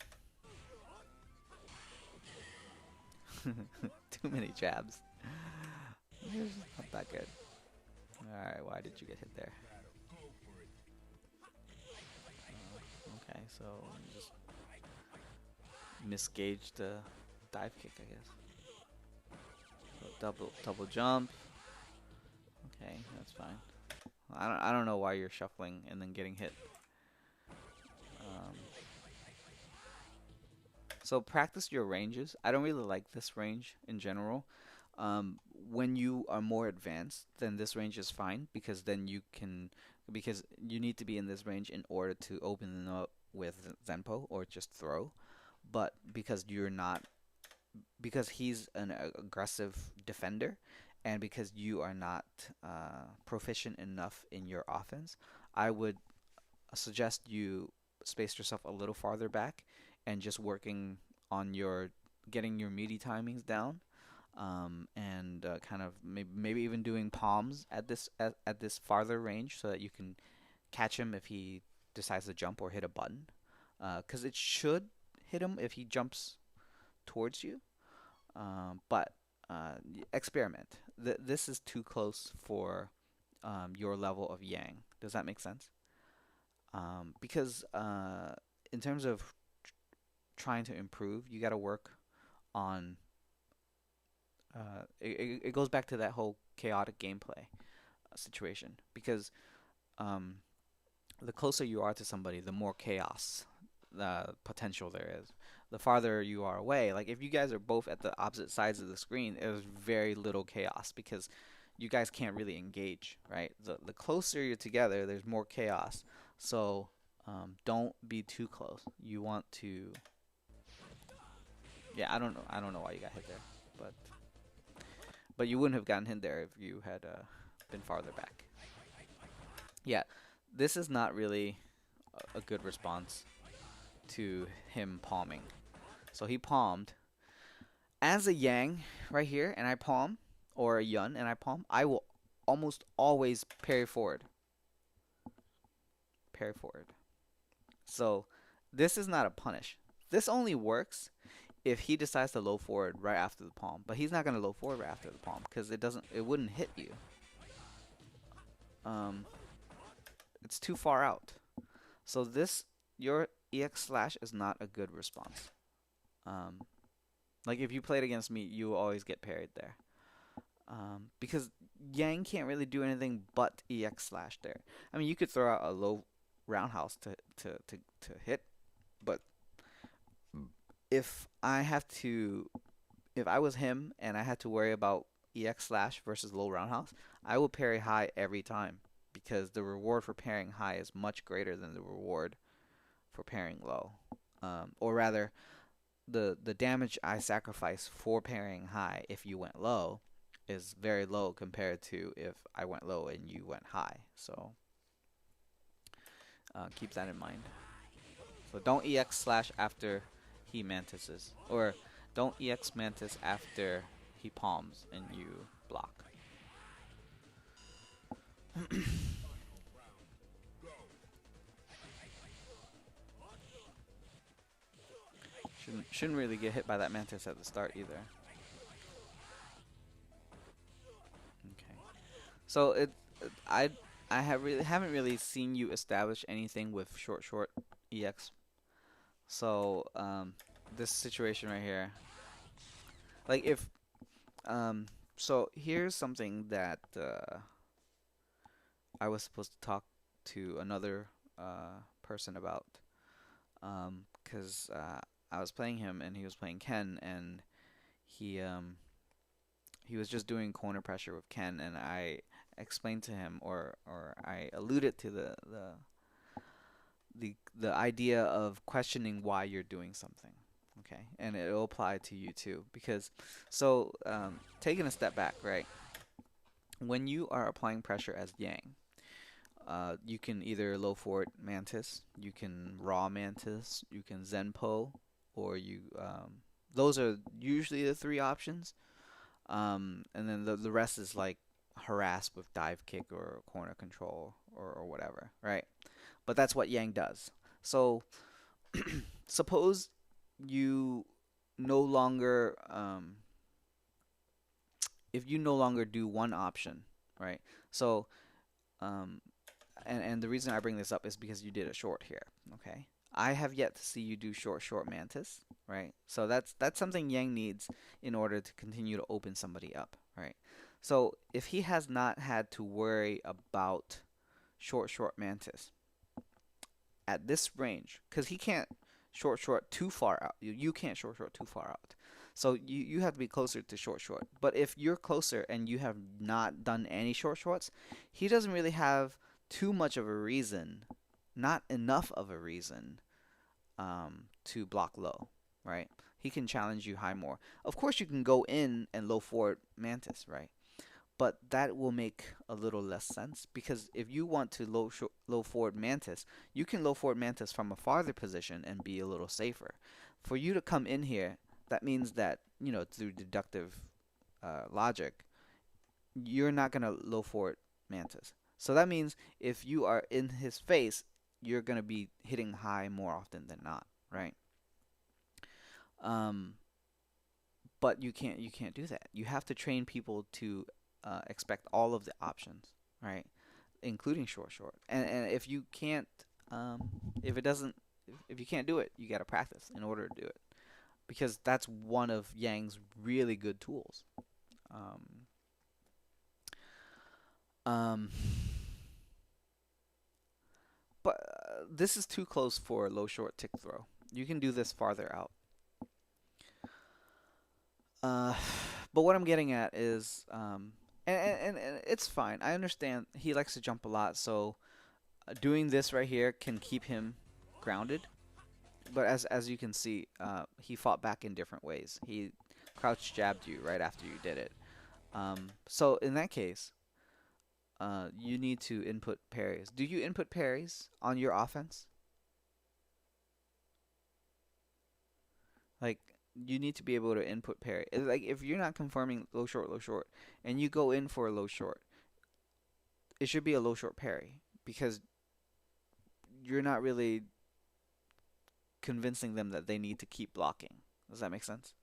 Too many jabs. Not that good. Alright, why did you get hit there? Okay, so you just misgauged the dive kick, I guess. So double jump. Okay, that's fine. I don't know why you're shuffling and then getting hit. Um, so practice your ranges. I don't really like this range in general. When you are more advanced, then this range is fine because then because you need to be in this range in order to open them up with Zenpo or just throw. But because he's an aggressive defender, and because you are not proficient enough in your offense, I would suggest you space yourself a little farther back and just working on your getting your meaty timings down, and kind of maybe even doing palms at this farther range so that you can catch him if he decides to jump or hit a button. Because it should hit him if he jumps towards you. But experiment. This is too close for your level of Yang. Does that make sense? Because in terms of trying to improve, you got to work on. It goes back to that whole chaotic gameplay situation because um, the closer you are to somebody, the more chaos potential there is. The farther you are away, like if you guys are both at the opposite sides of the screen, there's very little chaos because you guys can't really engage, right? The closer you're together, there's more chaos. So don't be too close. You want to, yeah, I don't know why you got hit there, but you wouldn't have gotten hit there if you had been farther back. Yeah, this is not really a good response to him palming. So he palmed. As a Yang right here, and I palm, or a Yun and I palm, I will almost always parry forward. Parry forward. So this is not a punish. This only works if he decides to low forward right after the palm. But he's not gonna low forward right after the palm because it wouldn't hit you. Um, it's too far out. So your EX slash is not a good response. Um, like if you played against me, you will always get parried there. Because Yang can't really do anything but EX slash there. I mean, you could throw out a low roundhouse to hit, but if I have to, if I was him and I had to worry about EX slash versus low roundhouse, I will parry high every time because the reward for parrying high is much greater than the reward for parrying low. Or rather, the damage I sacrifice for parrying high if you went low is very low compared to if I went low and you went high. So keep that in mind. So don't EX slash after he mantises, or don't EX mantis after he palms and you block. Shouldn't really get hit by that mantis at the start either. Okay. So I I haven't really seen you establish anything with short EX. So this situation right here, like if so here's something that I was supposed to talk to another person about, 'cause I was playing him and he was playing Ken, and he um he was just doing corner pressure with Ken, and I explained to him, or I alluded to the idea of questioning why you're doing something. Okay, and it'll apply to you too, because taking a step back, right? When you are applying pressure as Yang, you can either low forward Mantis, you can raw Mantis, you can Zenpo, or those are usually the three options. And then the rest is like harass with dive kick or corner control or whatever, right? But that's what Yang does. So suppose you no longer if you no longer do one option, right? So um, and the reason I bring this up is because you did a short here, okay? I have yet to see you do short mantis, right? So that's something Yang needs in order to continue to open somebody up, right? So if he has not had to worry about short mantis at this range, because he can't short too far out. You can't short too far out. So you have to be closer to short. But if you're closer and you have not done any shorts, he doesn't really have too much of a reason, not enough of a reason, to block low, right? He can challenge you high more. Of course, you can go in and low forward Mantis, right? But that will make a little less sense, because if you want to low forward Mantis, you can low forward Mantis from a farther position and be a little safer. For you to come in here, that means that, through deductive logic, you're not gonna low forward Mantis. So that means if you are in his face, you're gonna be hitting high more often than not, right? Um, but you can't do that. You have to train people to expect all of the options, right? Including short. And if you can't, if it doesn't, if you can't do it, you gotta practice in order to do it, because that's one of Yang's really good tools. Um, um, but this is too close for a low short tick throw. You can do this farther out. Uh, but what I'm getting at is, and it's fine. I understand he likes to jump a lot, so doing this right here can keep him grounded. But as you can see, he fought back in different ways. He crouch jabbed you right after you did it. So in that case, you need to input parries. Do you input parries on your offense? Like, you need to be able to input parry. Like, if you're not confirming low short, and you go in for a low short, it should be a low short parry, because you're not really convincing them that they need to keep blocking. Does that make sense?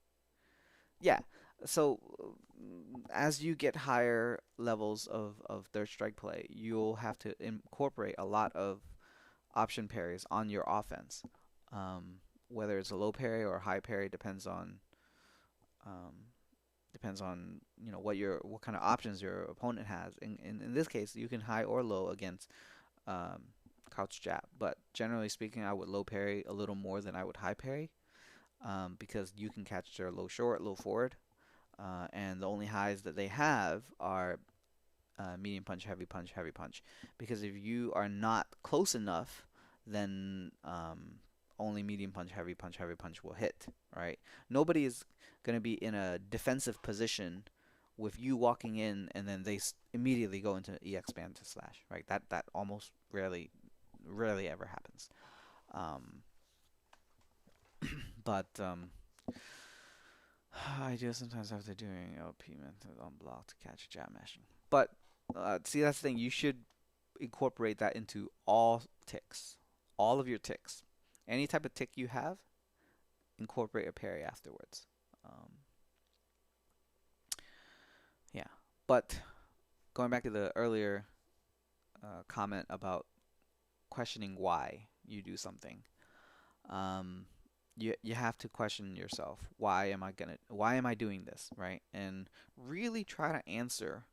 Yeah. So as you get higher levels of third strike play, you'll have to incorporate a lot of option parries on your offense. Um, Whether it's a low parry or a high parry um, depends on what kind of options your opponent has. In this case, you can high or low against um, crouch jab, but generally speaking, I would low parry a little more than I would high parry, because you can catch their low short, low forward, and the only highs that they have are medium punch, heavy punch. Because if you are not close enough, then only medium punch, heavy punch will hit, right? Nobody is going to be in a defensive position with you walking in and then they immediately go into EX band to slash, right? That almost rarely ever happens. Um, but I do sometimes have to doing LP method on block to catch jab mashing. But see, that's the thing. You should incorporate that into all ticks, all of your ticks. Any type of tick you have, incorporate a parry afterwards. Um, yeah, but going back to the earlier comment about questioning why you do something, um, you have to question yourself. Why am I doing this, right? And really try to answer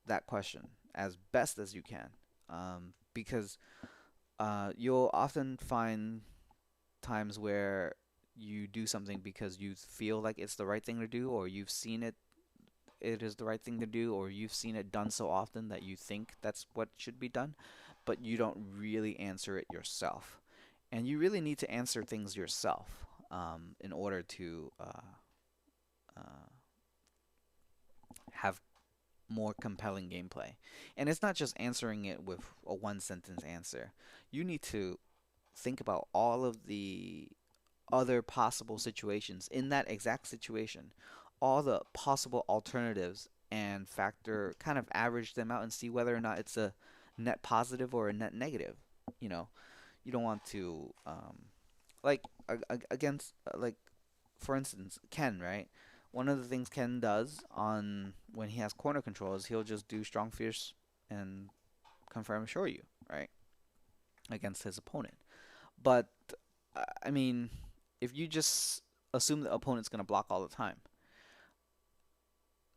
that question as best as you can, because you'll often find times where you do something because you feel like it's the right thing to do, or you've seen it is the right thing to do, or you've seen it done so often that you think that's what should be done, but you don't really answer it yourself. And you really need to answer things yourself, in order to uh, have more compelling gameplay. And it's not just answering it with a one sentence answer. You need to think about all of the other possible situations in that exact situation, all the possible alternatives, and kind of average them out and see whether or not it's a net positive or a net negative. You know, you don't want to, like, against, like, for instance, Ken, right? One of the things Ken does on when he has corner control is he'll just do strong fierce and confirm show you, right? Against his opponent. But I mean, if you just assume the opponent's going to block all the time,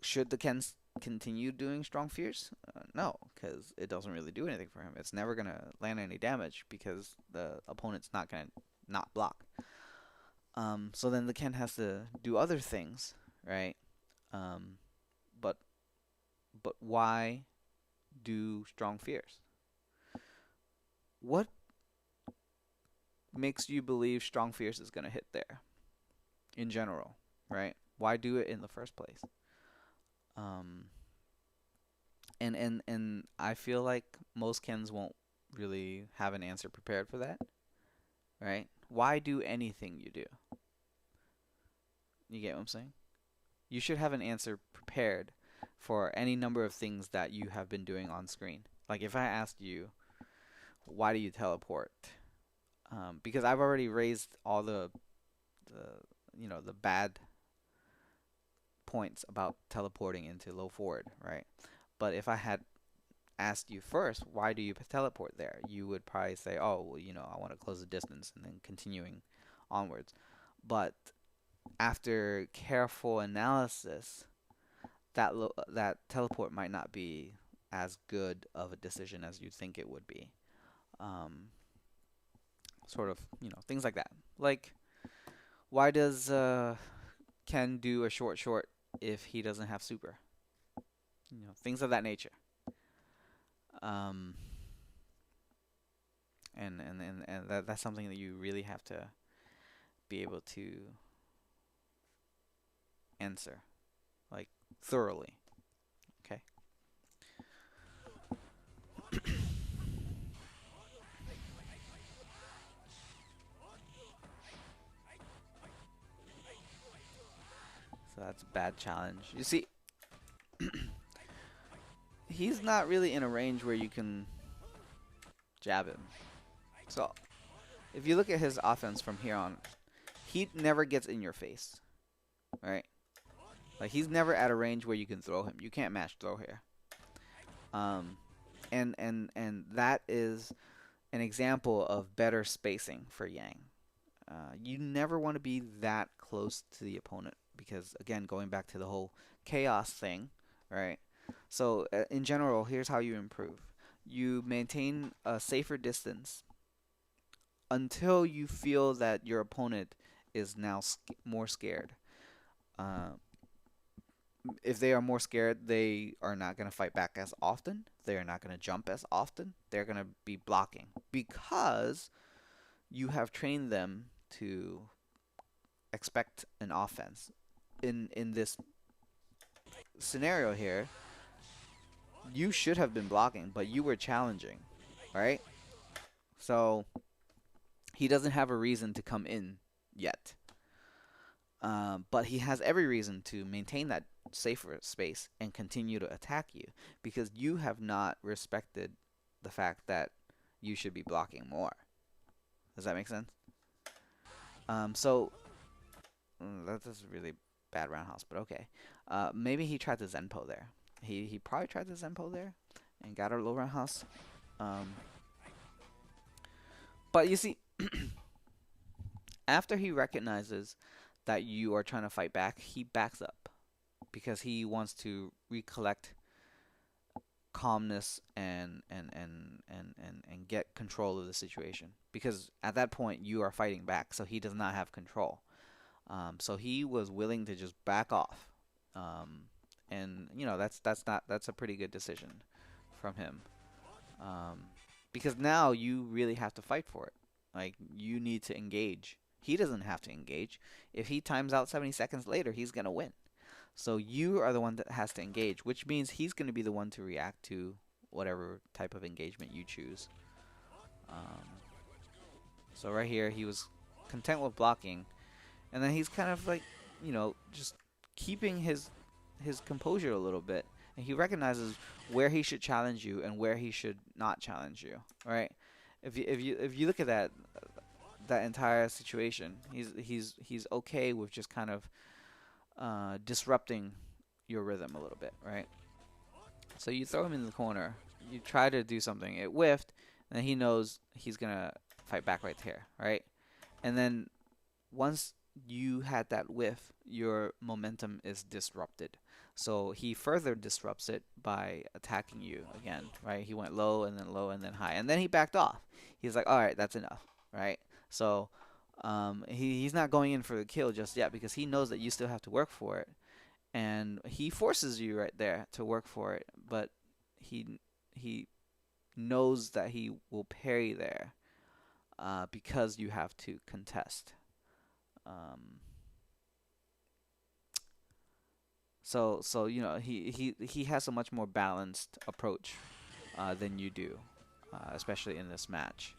should the Ken continue doing strong fierce? No, because it doesn't really do anything for him. It's never going to land any damage because the opponent's not going to not block. So then the Ken has to do other things, right? Um, but why do strong fierce? What makes you believe strong fierce is going to hit there in general, right? Why do it in the first place? Um, and I feel like most Kens won't really have an answer prepared for that, right? Why do anything you do? You get what I'm saying? You should have an answer prepared for any number of things that you have been doing on screen. Like if I asked you, why do you teleport? Because I've already raised all the the bad points about teleporting into low forward, right? But if I had asked you first, why do you teleport there? You would probably say, oh, well, I want to close the distance, and then continuing onwards. But after careful analysis, that teleport might not be as good of a decision as you think it would be. Um, Sort of, things like that. Like, why does Ken do a short short if he doesn't have super? Things of that nature. Um, and that's something that you really have to be able to answer, like, thoroughly. Okay. So that's a bad challenge. You see, he's not really in a range where you can jab him. So if you look at his offense from here on, he never gets in your face, right? Like he's never at a range where you can throw him. You can't match throw here. Um, and that is an example of better spacing for Yang. You never want to be that close to the opponent because, again, going back to the whole chaos thing, right? So, in general, here's how you improve. You maintain a safer distance until you feel that your opponent is now more scared. Uh, if they are more scared, they are not going to fight back as often. They are not going to jump as often. They're going to be blocking because you have trained them to expect an offense. In this scenario here, you should have been blocking, but you were challenging, right? So he doesn't have a reason to come in yet. But he has every reason to maintain that safer space and continue to attack you because you have not respected the fact that you should be blocking more. Does that make sense? So that is really bad roundhouse, but okay. Maybe he tried the Zenpo there. He probably tried the Zenpo there and got a low roundhouse. Um, but you see, after he recognizes that you are trying to fight back, he backs up because he wants to recollect calmness and get control of the situation. Because at that point you are fighting back, so he does not have control. So he was willing to just back off. Um, and you know that's a pretty good decision from him. Um, because now you really have to fight for it. Like you need to engage. He doesn't have to engage. If he times out 70 seconds later, he's gonna win. So you are the one that has to engage, which means he's gonna be the one to react to whatever type of engagement you choose. Um, so right here, he was content with blocking, and then he's kind of like, just keeping his composure a little bit, and he recognizes where he should challenge you and where he should not challenge you. Right? If you look at that entire situation, he's okay with just kind of disrupting your rhythm a little bit, right? So you throw him in the corner, you try to do something, it whiffed, and then he knows he's gonna fight back right here, right? And then once you had that whiff, your momentum is disrupted. So he further disrupts it by attacking you again, right? He went low and then high, and then he backed off. He's like, all right, that's enough, right? So he's not going in for the kill just yet because he knows that you still have to work for it, and he forces you right there to work for it. But he knows that he will parry there because you have to contest. Um, so he has a much more balanced approach than you do, especially in this match,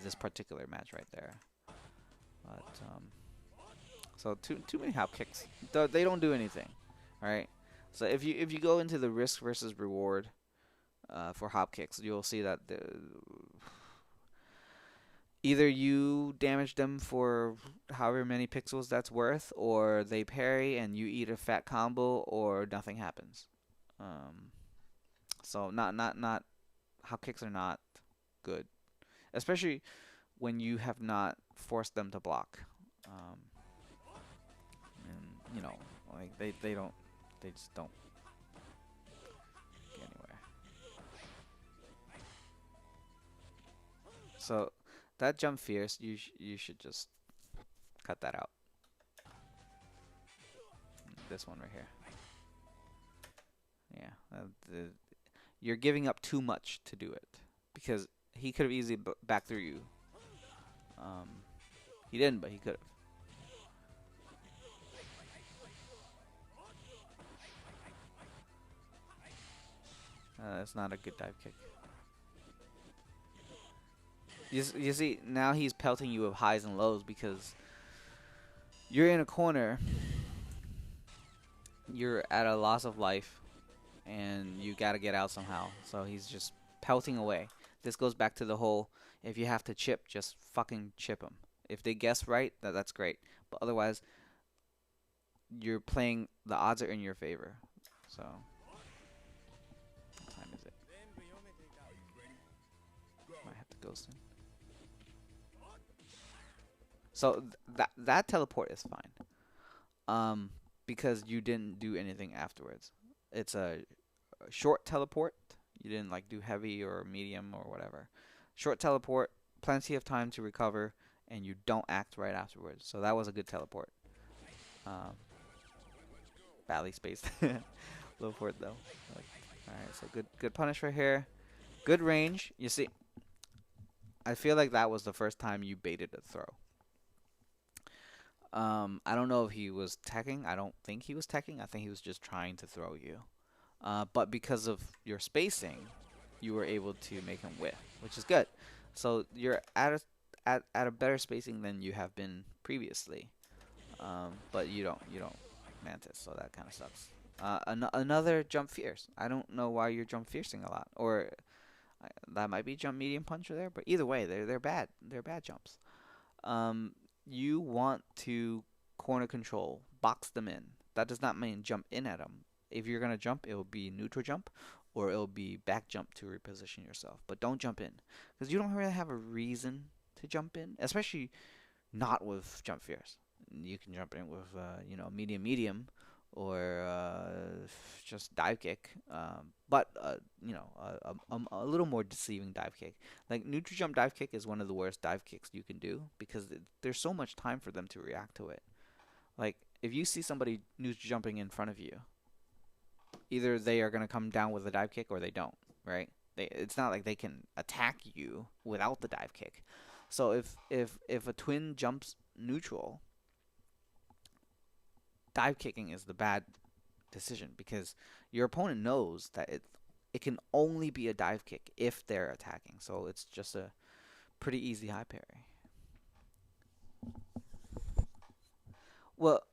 this particular match right there. But so too many hop kicks. They don't do anything, right? So if you go into the risk versus reward for hop kicks, you'll see that either you damage them for however many pixels that's worth, or they parry and you eat a fat combo, or nothing happens. Um, so not hop kicks are not good, especially when you have not forced them to block. Um, and like they don't, they just don't get anywhere. So that jump fierce, you should just cut that out. This one right here. Yeah, you're giving up too much to do it because he could have easily backed through you. Um, he didn't, but he could have. That's not a good dive kick. You see, now he's pelting you with highs and lows because you're in a corner, you're at a loss of life, and you gotta get out somehow. So he's just pelting away. This goes back to the whole, if you have to chip, just fucking chip them. If they guess right, that's great. But otherwise, you're playing, the odds are in your favor. So, what time is it? Might have to ghost him. So that teleport is fine. Because you didn't do anything afterwards. It's a short teleport. You didn't like do heavy or medium or whatever. Short teleport, plenty of time to recover, and you don't act right afterwards. So that was a good teleport. Um, badly spaced. Low for it though. Like, all right, so good punish right here. Good range. You see, I feel like that was the first time you baited a throw. I don't know if he was teching. I don't think he was teching. I think he was just trying to throw you. But because of your spacing, you were able to make him whiff, which is good. So you're at a better spacing than you have been previously. But you don't mantis, so that kind of sucks. Another jump fierce. I don't know why you're jump fiercing a lot, or that might be jump medium puncher there. But either way, they're bad. They're bad jumps. Um, you want to corner control, box them in. That does not mean jump in at them. If you're gonna jump, it will be neutral jump, or it'll be back jump to reposition yourself. But don't jump in, because you don't really have a reason to jump in, especially not with jump fierce. You can jump in with medium medium or just dive kick, but a little more deceiving dive kick. Like neutral jump dive kick is one of the worst dive kicks you can do because there's so much time for them to react to it. Like if you see somebody neutral jumping in front of you, either they are going to come down with a dive kick or they don't, right? It's not like they can attack you without the dive kick. So if a twin jumps neutral, dive kicking is the bad decision because your opponent knows that it can only be a dive kick if they're attacking. So it's just a pretty easy high parry. Well,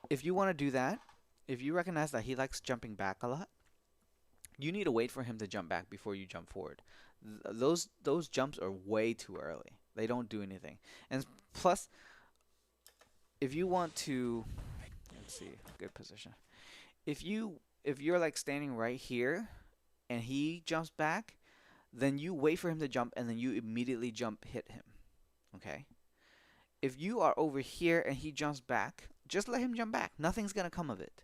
if you want to do that, if you recognize that he likes jumping back a lot, you need to wait for him to jump back before you jump forward. Those jumps are way too early. They don't do anything. And plus, if you want to, let's see, good position. If you're like standing right here and he jumps back, then you wait for him to jump and then you immediately jump hit him. Okay? If you are over here and he jumps back, just let him jump back. Nothing's gonna come of it.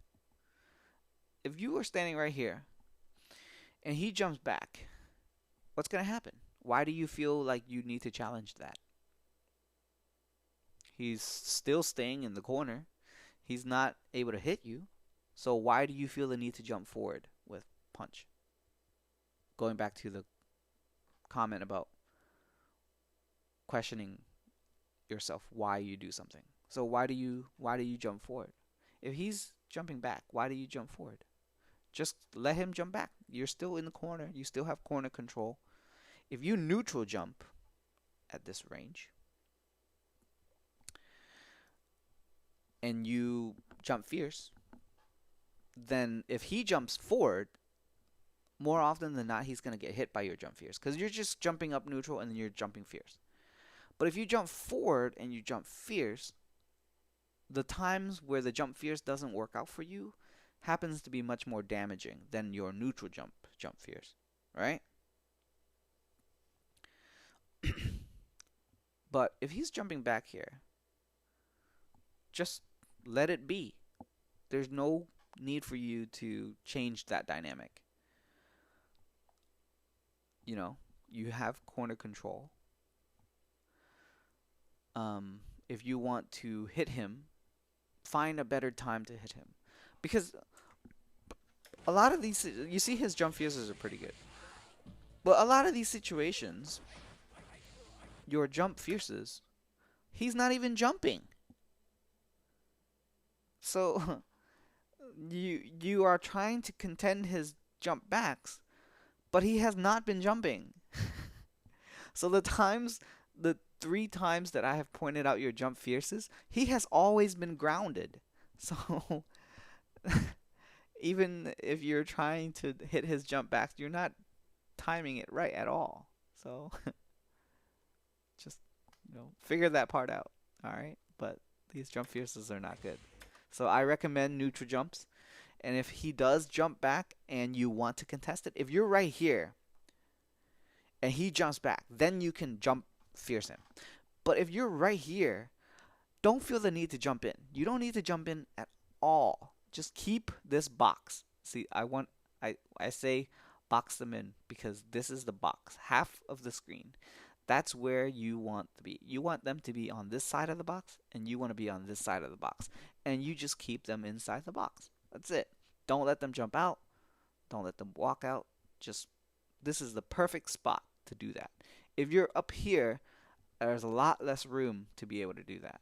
If you are standing right here and he jumps back, what's gonna happen? Why do you feel like you need to challenge that? He's still staying in the corner. He's not able to hit you. So why do you feel the need to jump forward with punch? Going back to the comment about questioning yourself why you do something. So why do you jump forward? If he's jumping back, why do you jump forward? Just let him jump back. You're still in the corner. You still have corner control. If you neutral jump at this range and you jump fierce, then if he jumps forward, more often than not, he's going to get hit by your jump fierce because you're just jumping up neutral and then you're jumping fierce. But if you jump forward and you jump fierce, the times where the jump fierce doesn't work out for you happens to be much more damaging than your neutral jump fierce, right? But if he's jumping back here, just let it be. There's no need for you to change that dynamic. You have corner control. If you want to hit him, find a better time to hit him. Because a lot of these, you see his jump fierces are pretty good. But a lot of these situations, your jump fierces, he's not even jumping. So you are trying to contend his jump backs, but he has not been jumping. So the 3 times that I have pointed out your jump fierces, he has always been grounded. So even if you're trying to hit his jump backs, you're not timing it right at all. So just figure that part out. All right, but these jump fierces are not good. So I recommend neutral jumps. And if he does jump back and you want to contest it, if you're right here and he jumps back, then you can jump fierce him. But if you're right here, don't feel the need to jump in. You don't need to jump in at all. Just keep this box. See, I say box them in because this is the box, half of the screen. That's where you want to be. You want them to be on this side of the box, and you want to be on this side of the box. And you just keep them inside the box. That's it. Don't let them jump out. Don't let them walk out. This is the perfect spot to do that. If you're up here, there's a lot less room to be able to do that.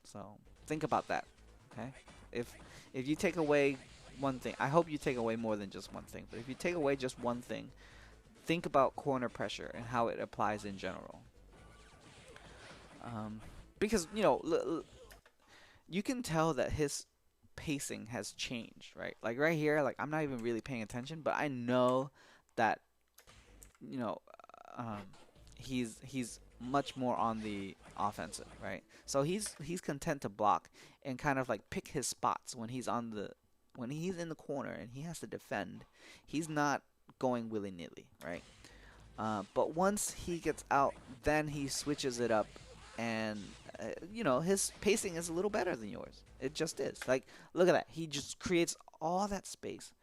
So think about that. Okay? If you take away one thing, I hope you take away more than just one thing. But if you take away just one thing, think about corner pressure and how it applies in general. Because you can tell that his pacing has changed, right? Like right here, like I'm not even really paying attention, but I know that you know um, he's much more on the offensive, right? So he's content to block and kind of like pick his spots when he's in the corner and he has to defend. He's not going willy-nilly, right? But once he gets out, then he switches it up, and his pacing is a little better than yours. It just is. Like, look at that. He just creates all that space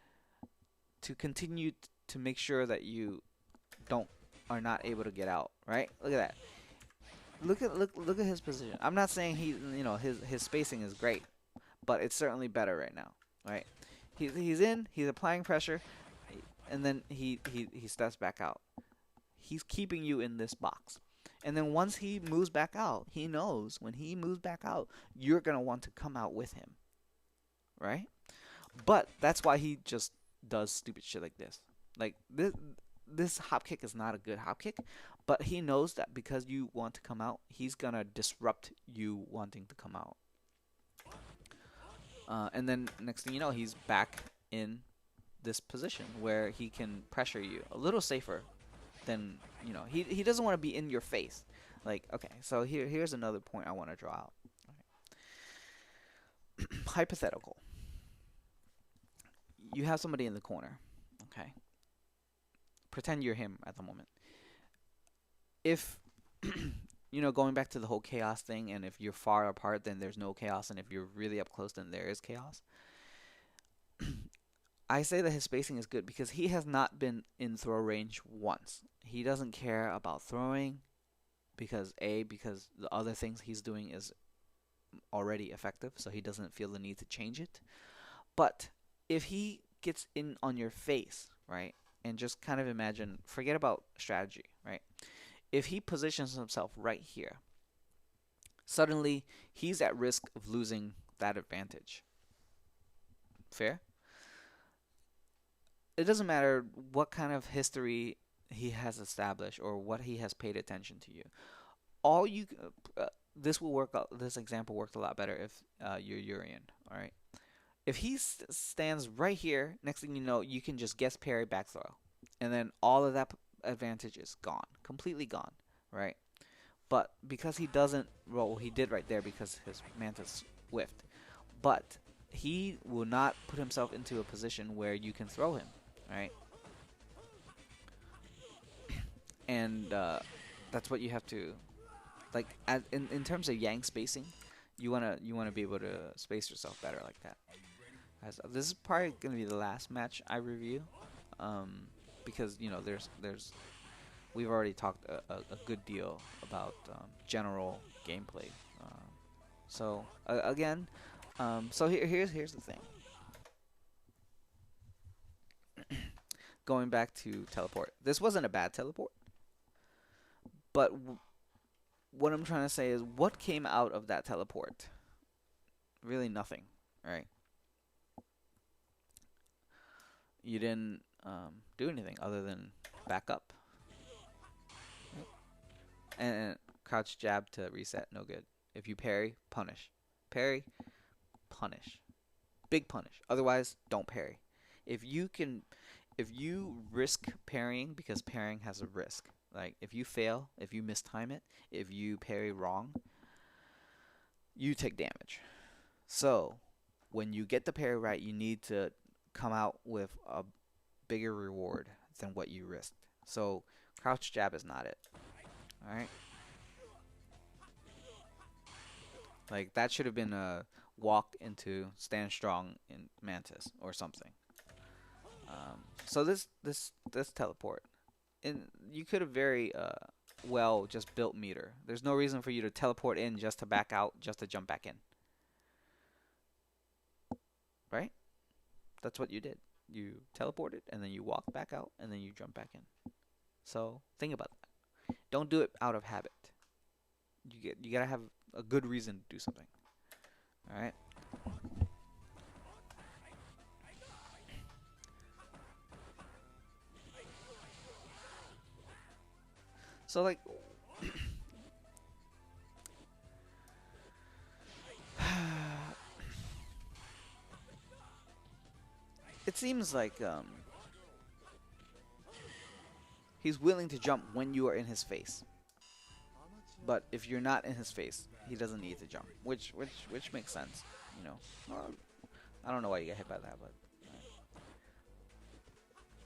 to continue to make sure that you don't are not able to get out. Right? Look at that. Look at his position. I'm not saying his spacing is great, but it's certainly better right now. Right? He's in. He's applying pressure, and then he steps back out. He's keeping you in this box. And then once he moves back out, he knows when he moves back out, you're going to want to come out with him. Right? But that's why he just does stupid shit like this. Like this hop kick is not a good hop kick, but he knows that because you want to come out, he's going to disrupt you wanting to come out. And then next thing you know, he's back in this position where he can pressure you a little safer than he doesn't want to be in your face. Like, okay, so here's another point I want to draw out. Okay. Hypothetical. You have somebody in the corner, okay? Pretend you're him at the moment. If going back to the whole chaos thing, and if you're far apart, then there's no chaos, and if you're really up close, then there is chaos. I say that his spacing is good because he has not been in throw range once. He doesn't care about throwing because the other things he's doing is already effective, so he doesn't feel the need to change it. But if he gets in on your face, right, and just kind of imagine, forget about strategy, right? If he positions himself right here, suddenly he's at risk of losing that advantage. Fair? It doesn't matter what kind of history he has established or what he has paid attention to you. All you this will work out. This example worked a lot better if you're Urian. All right. If he stands right here, next thing you know, you can just guess parry back throw, and then all of that advantage is gone, completely gone, right? But because he doesn't, well, he did right there because his Mantis whiffed, but he will not put himself into a position where you can throw him, right? And that's what you have to, like, in terms of Yang spacing, you wanna be able to space yourself better like that. This is probably gonna be the last match I review, because there's we've already talked a good deal about general gameplay. So again, so here's the thing. Going back to teleport, this wasn't a bad teleport, but what I'm trying to say is what came out of that teleport? Really nothing, right? You didn't do anything other than back up. And crouch jab to reset, no good. If you parry, punish. Parry, punish. Big punish. Otherwise, don't parry. If you risk parrying, because parrying has a risk. Like, if you fail, if you mistime it, if you parry wrong, you take damage. So, when you get the parry right, you need to come out with a bigger reward than what you risked. So, crouch jab is not it. Alright? Like, that should have been a walk into stand strong in Mantis or something. So this teleport, and you could have very well just built meter. There's no reason for you to teleport in just to back out, just to jump back in. Right? That's what you did. You teleported, and then you walk back out, and then you jump back in. So think about that. Don't do it out of habit. You gotta have a good reason to do something. All right. So like, it seems like he's willing to jump when you are in his face. But if you're not in his face, he doesn't need to jump, which makes sense, you know. Well, I don't know why you get hit by that, but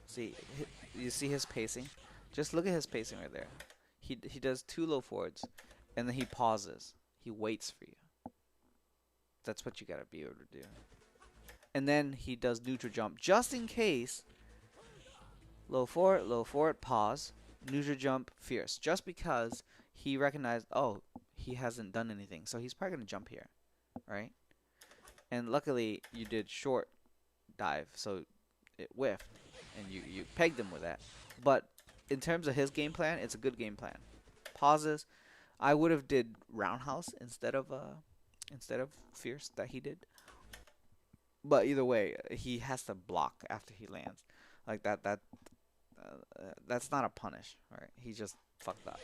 see, you see his pacing. Just look at his pacing right there. He does two low forwards, and then he pauses. He waits for you. That's what you gotta be able to do. And then he does neutral jump just in case. Low forward, pause, neutral jump, fierce. Just because he recognized, oh, he hasn't done anything, so he's probably gonna jump here, right? And luckily you did short dive, so it whiffed, and you pegged him with that. But in terms of his game plan, it's a good game plan. Pauses. I would have did roundhouse instead of fierce that he did. But either way, he has to block after he lands. Like that's not a punish, right? He just fucked up.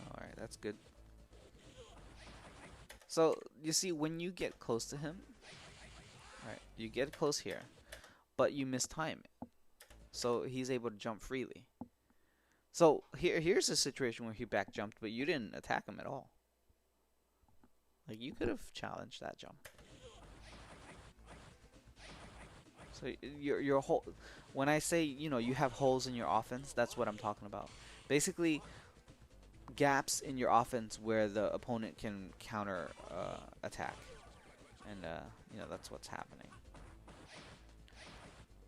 All right, that's good. So you see, when you get close to him, right? You get close here, but you mistime it, so he's able to jump freely. So here's a situation where he back jumped, but you didn't attack him at all. Like you could have challenged that jump. So your whole, when I say you have holes in your offense, that's what I'm talking about. Basically, gaps in your offense where the opponent can counter attack, and that's what's happening.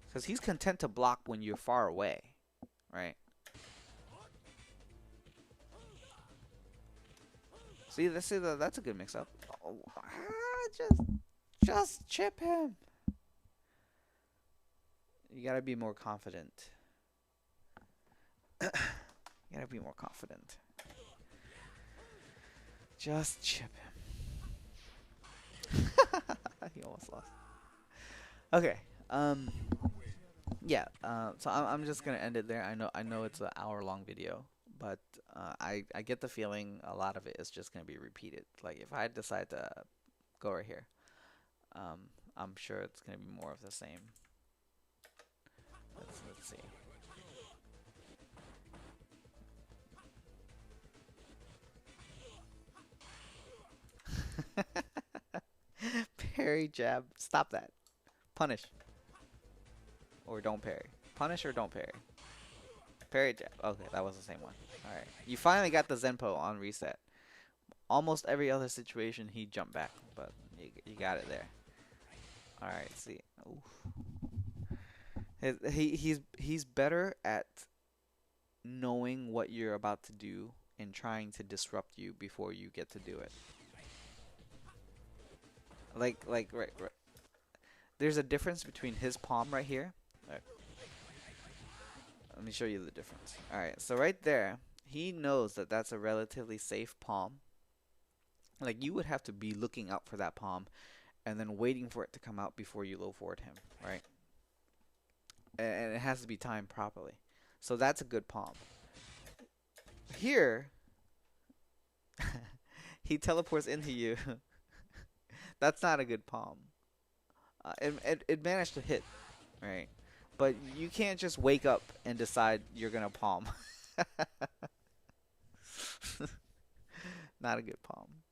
Because he's content to block when you're far away, right? See, that's a good mix-up. Oh, just chip him. You gotta be more confident. You gotta be more confident. Just chip him. He almost lost. Okay. Yeah. So I'm just gonna end it there. I know it's an hour-long video, but I get the feeling a lot of it is just gonna be repeated. Like if I decide to go right here, I'm sure it's gonna be more of the same. Let's see. Parry jab. Stop that. Punish. Or don't parry. Punish or don't parry. Parry jab. Okay, that was the same one. Alright. You finally got the Zenpo on reset. Almost every other situation he jumped back, but you got it there. Alright, see. He's better at knowing what you're about to do and trying to disrupt you before you get to do it. Right. There's a difference between his palm right here. Right. Let me show you the difference. Alright, so right there, he knows that that's a relatively safe palm. Like, you would have to be looking out for that palm and then waiting for it to come out before you low forward him, right? And it has to be timed properly. So that's a good palm. Here, he teleports into you. That's not a good palm. It managed to hit, right? But you can't just wake up and decide you're gonna palm. Not a good palm.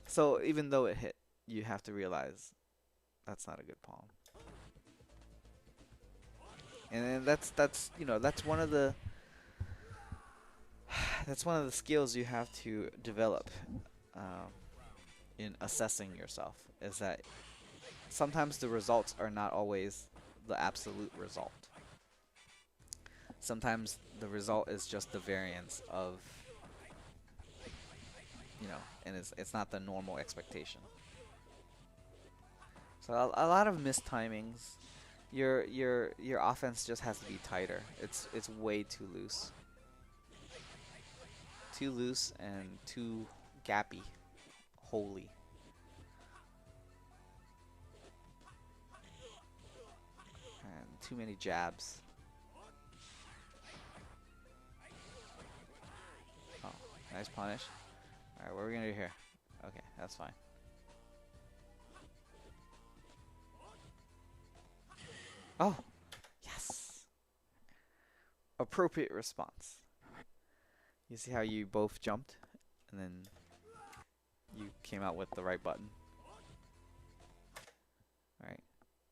So even though it hit, you have to realize that's not a good palm. And then that's one of the skills you have to develop in assessing yourself, is that sometimes the results are not always the absolute result. Sometimes the result is just the variance of, and it's not the normal expectation. So a lot of missed timings. Your offense just has to be tighter. It's way too loose. Too loose and too gappy. Holy. And too many jabs. Oh, nice punish. Alright, what are we gonna do here? Okay, that's fine. Oh, yes. Appropriate response. You see how you both jumped and then you came out with the right button. All right.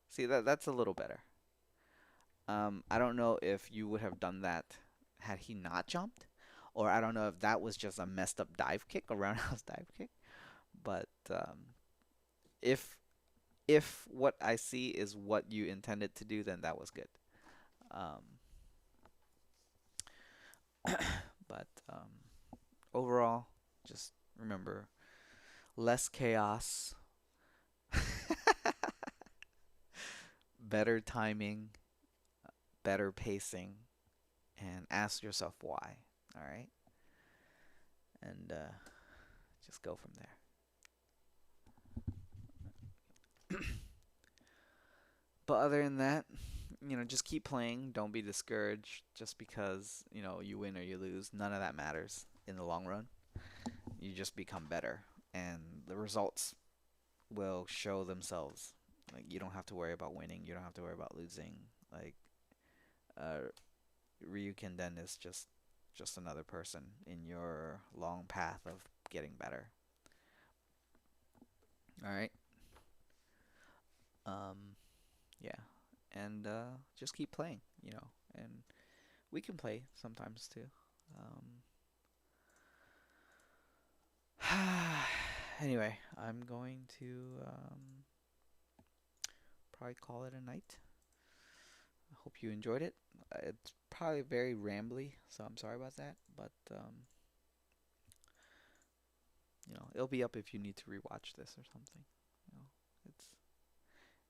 See that's a little better. I don't know if you would have done that had he not jumped, or I don't know if that was just a messed up dive kick, a roundhouse dive kick. But if what I see is what you intended to do, then that was good. Um, but overall, just remember less chaos, better timing, better pacing, and ask yourself why. All right, and just go from there. But other than that, just keep playing. Don't be discouraged just because, you win or you lose. None of that matters in the long run. You just become better, and the results will show themselves. Like you don't have to worry about winning. You don't have to worry about losing. Like uh, Ryuken is just another person in your long path of getting better. All right. Um, yeah, and just keep playing. And we can play sometimes too. Um, anyway, I'm going to probably call it a night. I hope you enjoyed it. It's probably very rambly, so I'm sorry about that. But it'll be up if you need to rewatch this or something. You know,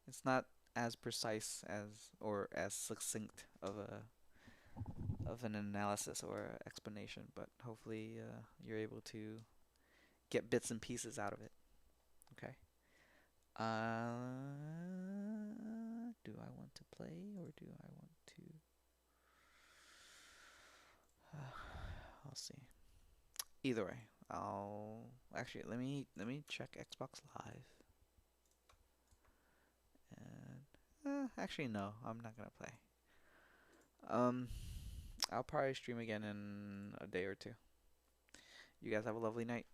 it's not as precise as or as succinct of an analysis or a explanation, but hopefully you're able to get bits and pieces out of it. Okay. Do I want to play or do I want to? I'll see. Either way, I'll actually let me check Xbox Live. And actually no, I'm not gonna play. Um, I'll probably stream again in a day or two. You guys have a lovely night.